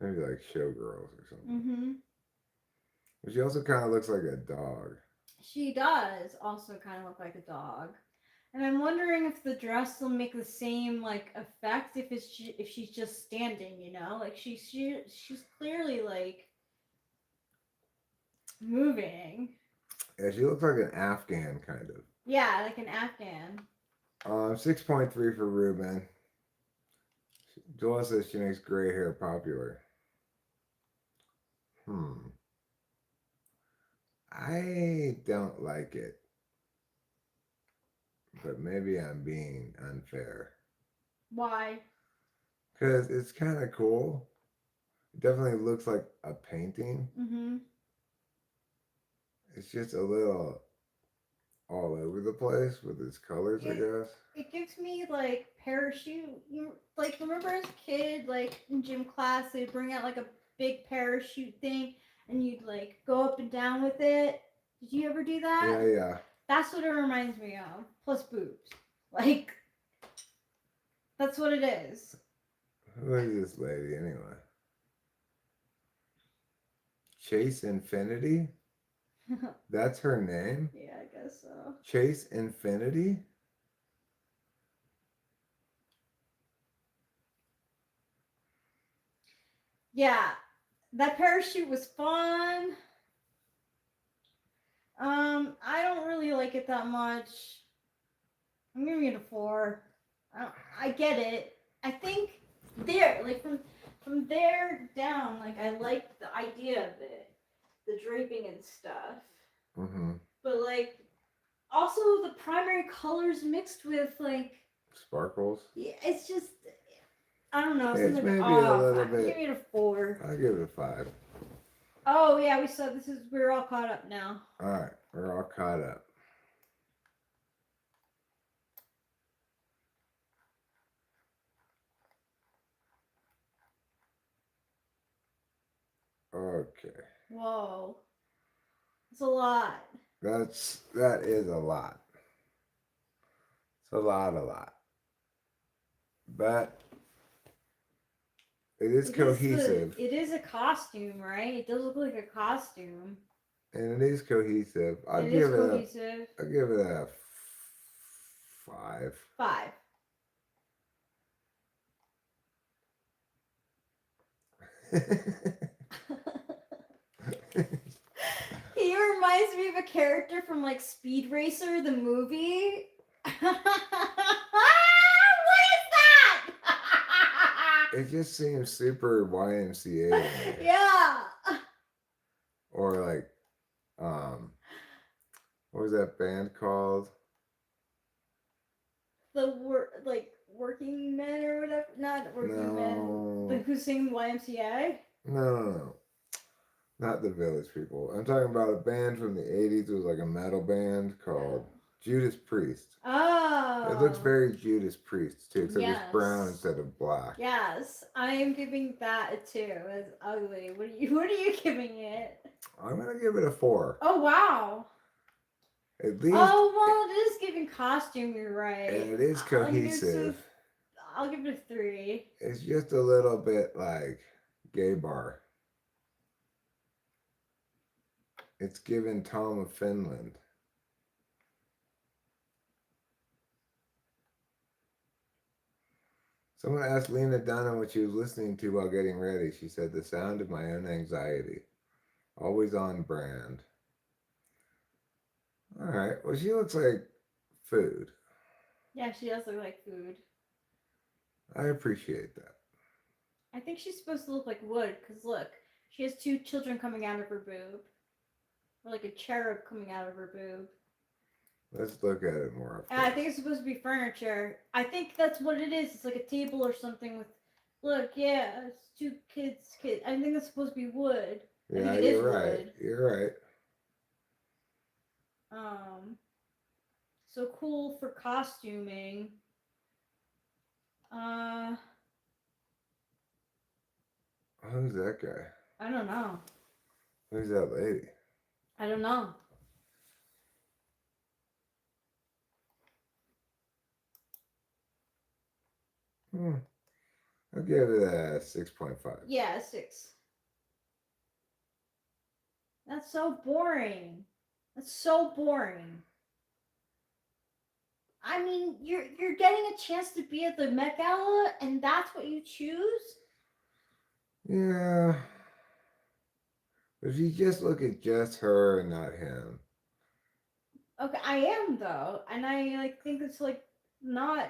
Maybe like Showgirls or something. Mm-hmm. But she also kind of looks like a dog. She does also kind of look like a dog. And I'm wondering if the dress will make the same like effect if she's just standing, you know, like she's clearly like moving. Yeah, she looks like an Afghan kind of. Yeah, like an Afghan. 6.3 for Ruben. Joel says she makes gray hair popular. I don't like it. But maybe I'm being unfair. Why? Because it's kind of cool. It definitely looks like a painting. Mm-hmm. It's just a little all over the place with its colors, I guess. It gives me like parachute. You like remember as a kid, like in gym class, they'd bring out like a big parachute thing, and you'd like go up and down with it. Did you ever do that? Yeah. That's what it reminds me of. Plus boobs. Like that's what it is. Who is this lady anyway? Chase Infinity? That's her name? Yeah, I guess so. Chase Infinity? Yeah, that parachute was fun. I don't really like it that much. I'm giving it a 4. I get it. I think there, like from there down, like I like the idea of it, the draping and stuff. Mm-hmm. But like, also the primary colors mixed with like Sparkles? Yeah, it's just I don't know. It's Like maybe a little bit. Give it a 4. I'll give it a 5. Oh yeah, we're all caught up now. Alright, we're all caught up. Okay. Whoa. It's a lot. That is a lot. It's a lot. But it is cohesive. It is a costume, right? It does look like a costume. And it is cohesive. I'll give it a 5. 5. He reminds me of a character from like Speed Racer, the movie. What is that? It just seems super YMCA. Yeah. Or like, what was that band called? The working men or whatever. Not working men. The who sing YMCA? No. Not the Village People. I'm talking about a band from the 80s. It was like a metal band called Judas Priest. Oh. It looks very Judas Priest too, except Yes. it's brown instead of black. Yes, I am giving that a 2 as ugly. What are you giving it? I'm gonna give it a 4. Oh wow. At least. Oh well, it is giving costume. You're right. And it is cohesive. I'll give it a 3. It's just a little bit like gay bar. It's given Tom of Finland. Someone asked Lena Dunham what she was listening to while getting ready. She said, "The sound of my own anxiety." Always on brand. All right. Well, she looks like food. Yeah, she does look like food. I appreciate that. I think she's supposed to look like wood, because look, she has 2 children coming out of her boob. Or like a cherub coming out of her boob. Let's look at it more. I think it's supposed to be furniture. I think that's what it is. It's like a table or something with, look, yeah, it's 2 kids. I think that's supposed to be wood. I think Yeah, it is you're right. wood. You're right. So cool for costuming. Uh, Who's that guy? I don't know. Who's that lady? I don't know. I'll give it a 6.5. Yeah, 6. That's so boring. That's so boring. I mean, you're getting a chance to be at the Met Gala, and that's what you choose. Yeah. If you just look at just her and not him. Okay, I am though, and I like think it's like not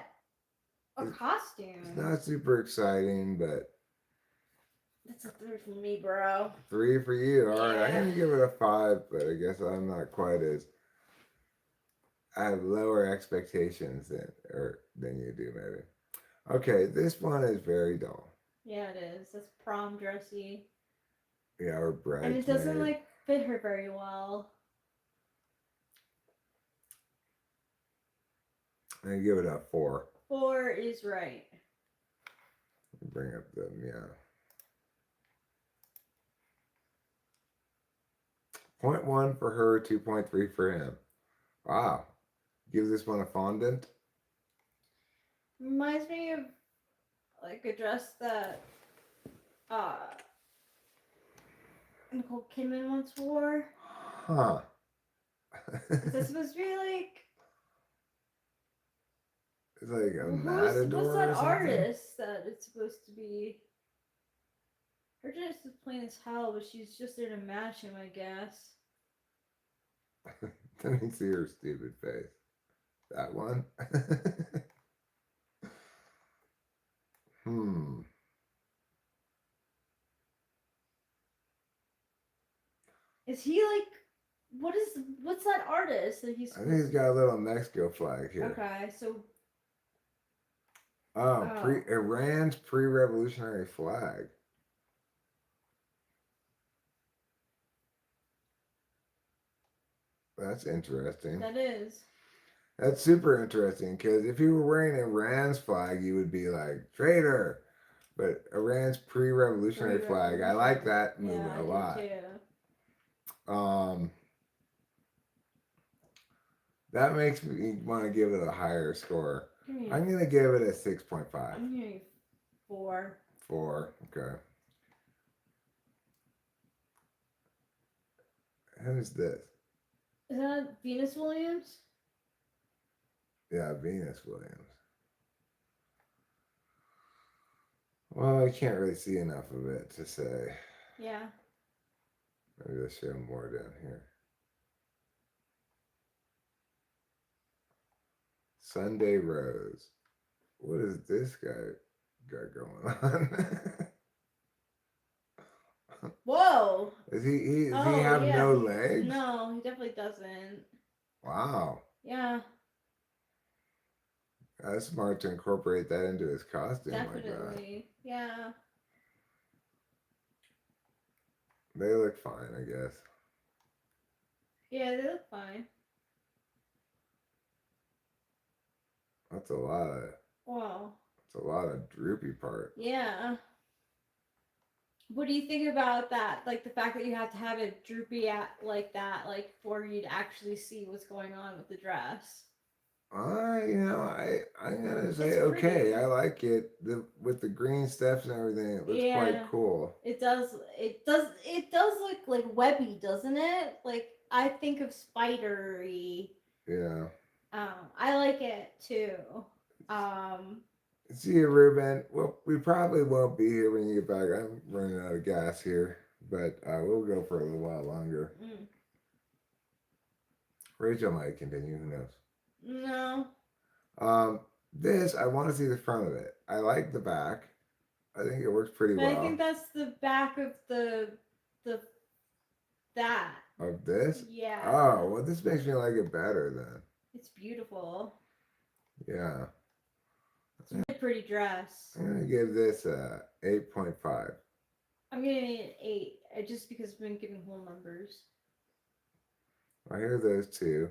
a It's costume. not super exciting, but That's a 3 for me, bro. 3 for you. All right, I'm Yeah. gonna give it a 5, but I guess I'm not quite as. I have lower expectations than you do, maybe. Okay, this one is very dull. Yeah, it is. That's prom dressy, Yeah, or and it doesn't bridesmaid. like fit her very well. I give it a 4. 4 is right. Bring up the yeah. 0.1 for her, 2.3 for him. Wow. Give this one a fondant. Reminds me of like a dress that uh Nicole Kidman once wore. Huh. Is that supposed to be like It's like a what's matador that or something. artist that it's supposed to be? Her dress is plain as hell, but she's just there to match him, I guess. Let me see her stupid face. That one? Hmm. Is he like what's that artist that he's I think he's got a little Mexico flag here. Okay, so Oh, oh, Iran's pre-revolutionary flag. That's interesting. that is. That's super interesting because if you were wearing Iran's flag, you would be like traitor. But Iran's pre-revolutionary flag, I like that Yeah, movement I a do lot. too. Um, that makes me want to give it a higher score. I'm gonna give it a 6.5. I'm giving 4. 4. Okay. Who's this? Is that Venus Williams? Yeah, Venus Williams. Well, I can't really see enough of it to say. Yeah. Maybe let's show more down here. Sunday Rose. What is this guy got going on? Whoa. Does he Oh, have yeah. no legs? No, he definitely doesn't. Wow. Yeah, That's smart to incorporate that into his costume like that. definitely. Yeah. They look fine, I guess. Yeah, they look fine. That's a lot of Wow. that's a lot of droopy part. Yeah. What do you think about that? Like the fact that you have to have it droopy at like that, like for you to actually see what's going on with the dress. I'm gonna say It's okay. pretty. I like it. With the green steps and everything, it looks quite Yeah. cool. It does. It does. It does look like webby, doesn't it? Like I think of spidery. Yeah. I like it too. Um, See you, Ruben. Well, we probably won't be here when you get back. I'm running out of gas here, but we'll go for a little while longer. Rachel might continue. Who knows? no. This I want to see the front of it. I like the back. I think it works pretty But well. I think that's the back of the that. Of this? Yeah. Oh, well, this makes me like it better then. It's beautiful. Yeah. It's a really pretty dress. I'm gonna give this a 8.5. I'm giving it an 8, just because I've been giving whole numbers. I hear those two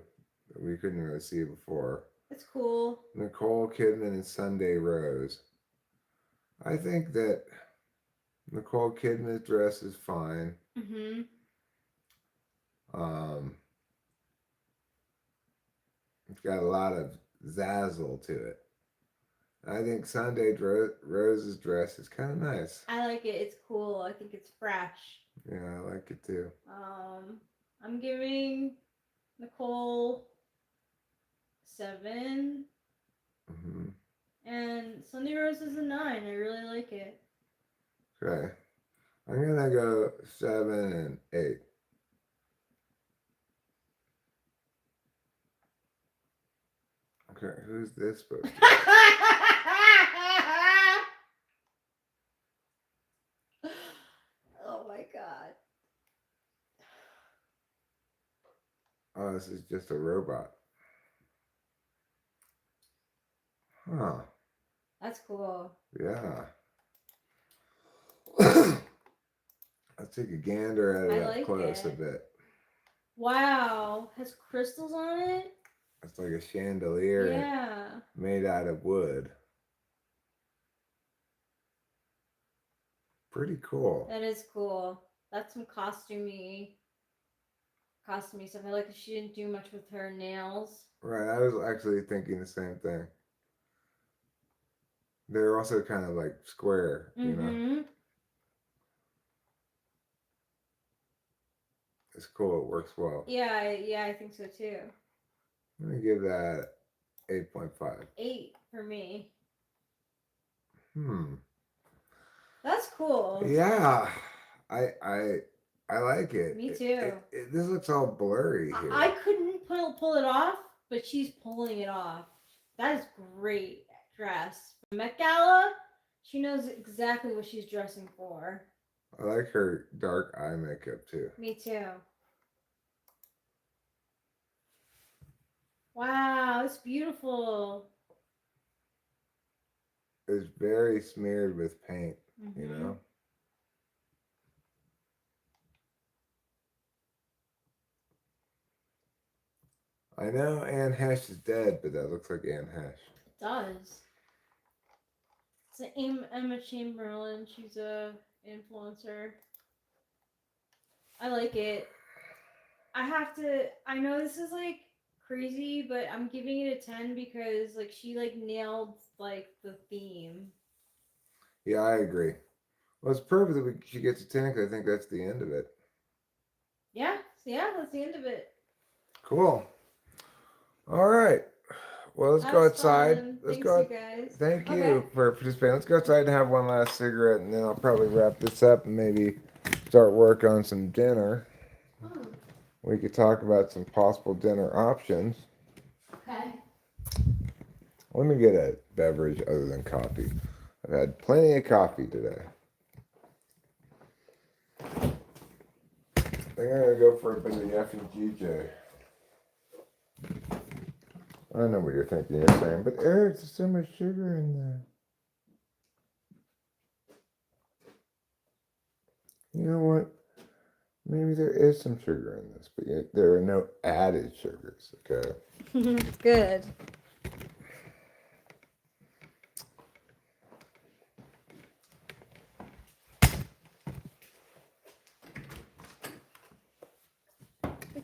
that we couldn't really see before. It's cool. Nicole Kidman and Sunday Rose. I think that Nicole Kidman's dress is fine. Mm-hmm. It's got a lot of zazzle to it. I think Rose's dress is kind of nice. I like it. It's cool. I think it's fresh. Yeah, I like it too. I'm giving Nicole 7. Mm-hmm. And Sunday Rose is a 9. I really like it. Okay. I'm going to go 7 and 8. Okay, who's this supposed to be? Oh my god. Oh, this is just a robot. Huh. That's cool. Yeah. Let's take a gander at it up close a bit. Wow. Has crystals on it? It's like a chandelier made out of wood. Pretty cool. That is cool. That's some costumey stuff. I like that she didn't do much with her nails. Right, I was actually thinking the same thing. They're also kind of like square, you know? It's cool, it works well. Yeah, I think so too. I'm going to give that 8.5. 8 for me. That's cool. Yeah. I like it. Me too. This looks all blurry here. I couldn't pull it off, but she's pulling it off. That is great dress. Met Gala, she knows exactly what she's dressing for. I like her dark eye makeup too. Me too. Wow, it's beautiful. It's very smeared with paint, you know? I know Anne Hesh is dead, but that looks like Anne Hesh. It does. It's Emma Chamberlain. She's a influencer. I like it. I know this is like crazy, but I'm giving it a 10 because like she like nailed like the theme. Yeah, I agree. Well, it's perfect that she gets a 10 because I think that's the end of it. Yeah, that's the end of it. Cool. All right. Well, let's go outside. Fun. Let's Thanks, go. you guys. Thank you for participating. Let's go outside and have one last cigarette, and then I'll probably wrap this up and maybe start work on some dinner. We could talk about some possible dinner options. Okay. Let me get a beverage other than coffee. I've had plenty of coffee today. I think I'm going to go for a bit of F and GJ. I know what you're thinking. You're saying, but Eric, there's so much sugar in there. You know what? Maybe there is some sugar in this, but yet there are no added sugars, okay? Good.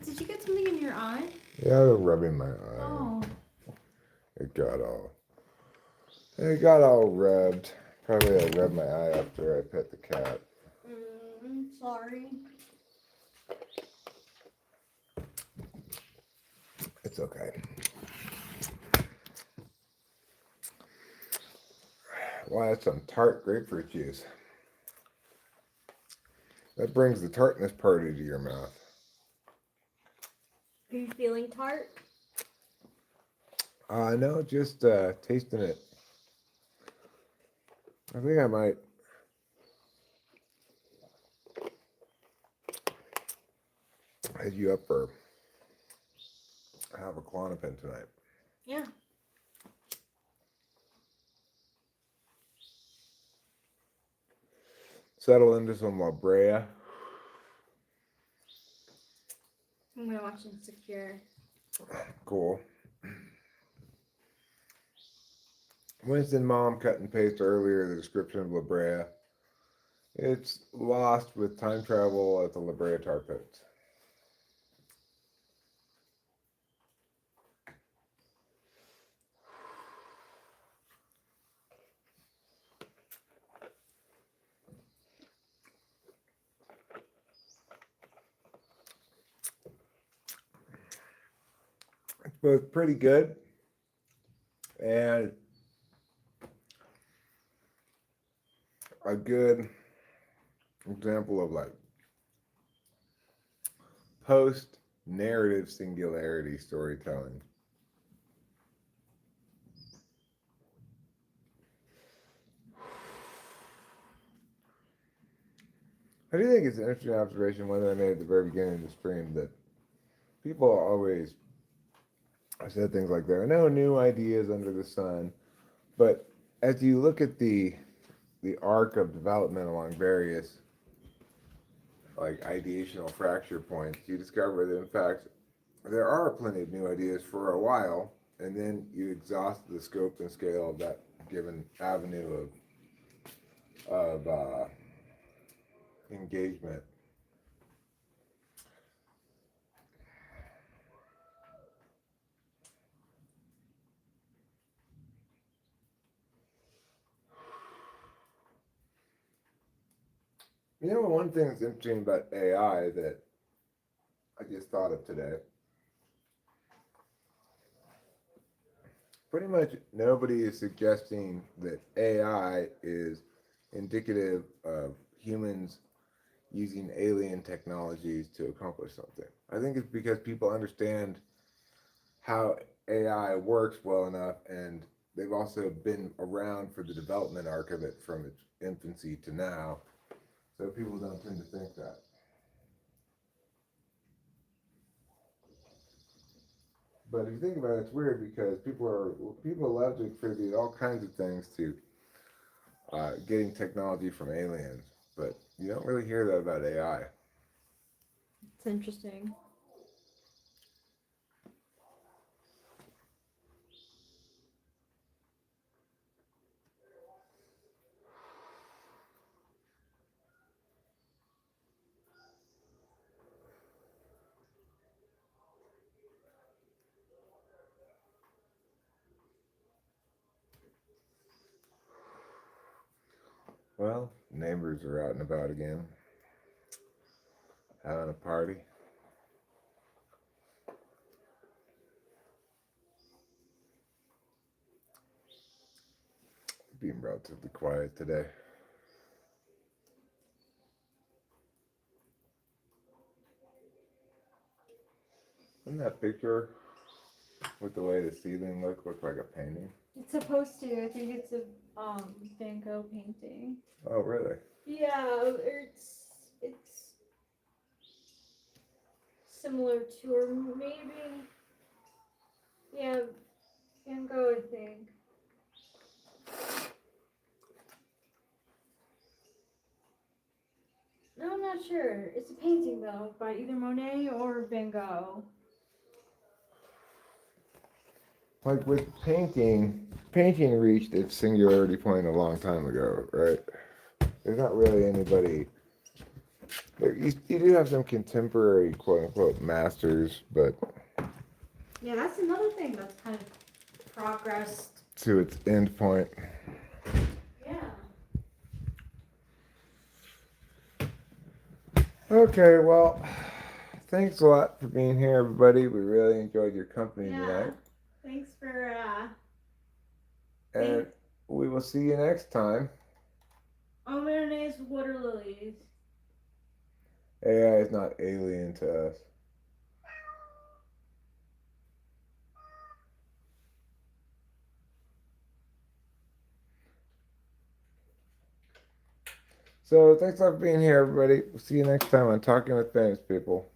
Did you get something in your eye? Yeah, I was rubbing my eye. Oh. It got all rubbed. Probably I rubbed my eye after I pet the cat. Sorry. It's okay. Well, that's some tart grapefruit juice. That brings the tartness part into your mouth. Are you feeling tart? No, just tasting it. I think I might head you up for have a Klonopin tonight. Yeah. settle into some La Brea. I'm gonna watch Insecure. Cool. Winston Mom cut and paste earlier the description of La Brea. It's lost with time travel at the La Brea tar pits. It's both pretty good and a good example of like post narrative singularity storytelling. I do think it's an interesting observation, one that I made at the very beginning of the stream, that people always said things like there are no new ideas under the sun. But as you look at the arc of development along various like ideational fracture points, you discover that in fact there are plenty of new ideas for a while, and then you exhaust the scope and scale of that given avenue of engagement. You know, one thing that's interesting about AI that I just thought of today. Pretty much nobody is suggesting that AI is indicative of humans using alien technologies to accomplish something. I think it's because people understand how AI works well enough, and they've also been around for the development arc of it from its infancy to now. So people don't tend to think that. But if you think about it, it's weird because people love to attribute all kinds of things to getting technology from aliens, but you don't really hear that about AI. It's interesting. Well, neighbors are out and about again, having a party. Being relatively quiet today. Isn't that picture with the way the ceiling looked like a painting? It's supposed to. I think it's a Van Gogh painting. Oh, really? Yeah, it's similar to, or maybe, yeah, Van Gogh, I think. No, I'm not sure. It's a painting though, by either Monet or Van Gogh. Like with painting reached its singularity point a long time ago, right? There's not really anybody. You do have some contemporary quote unquote masters, but Yeah, that's another thing that's kind of progressed. to its end point. Yeah. Okay, well, thanks a lot for being here, everybody. We really enjoyed your company Yeah. tonight. Thanks for And we will see you next time. Monet's water lilies. AI is not alien to us. So thanks a lot for being here, everybody. We'll see you next time on Talking with Famous People.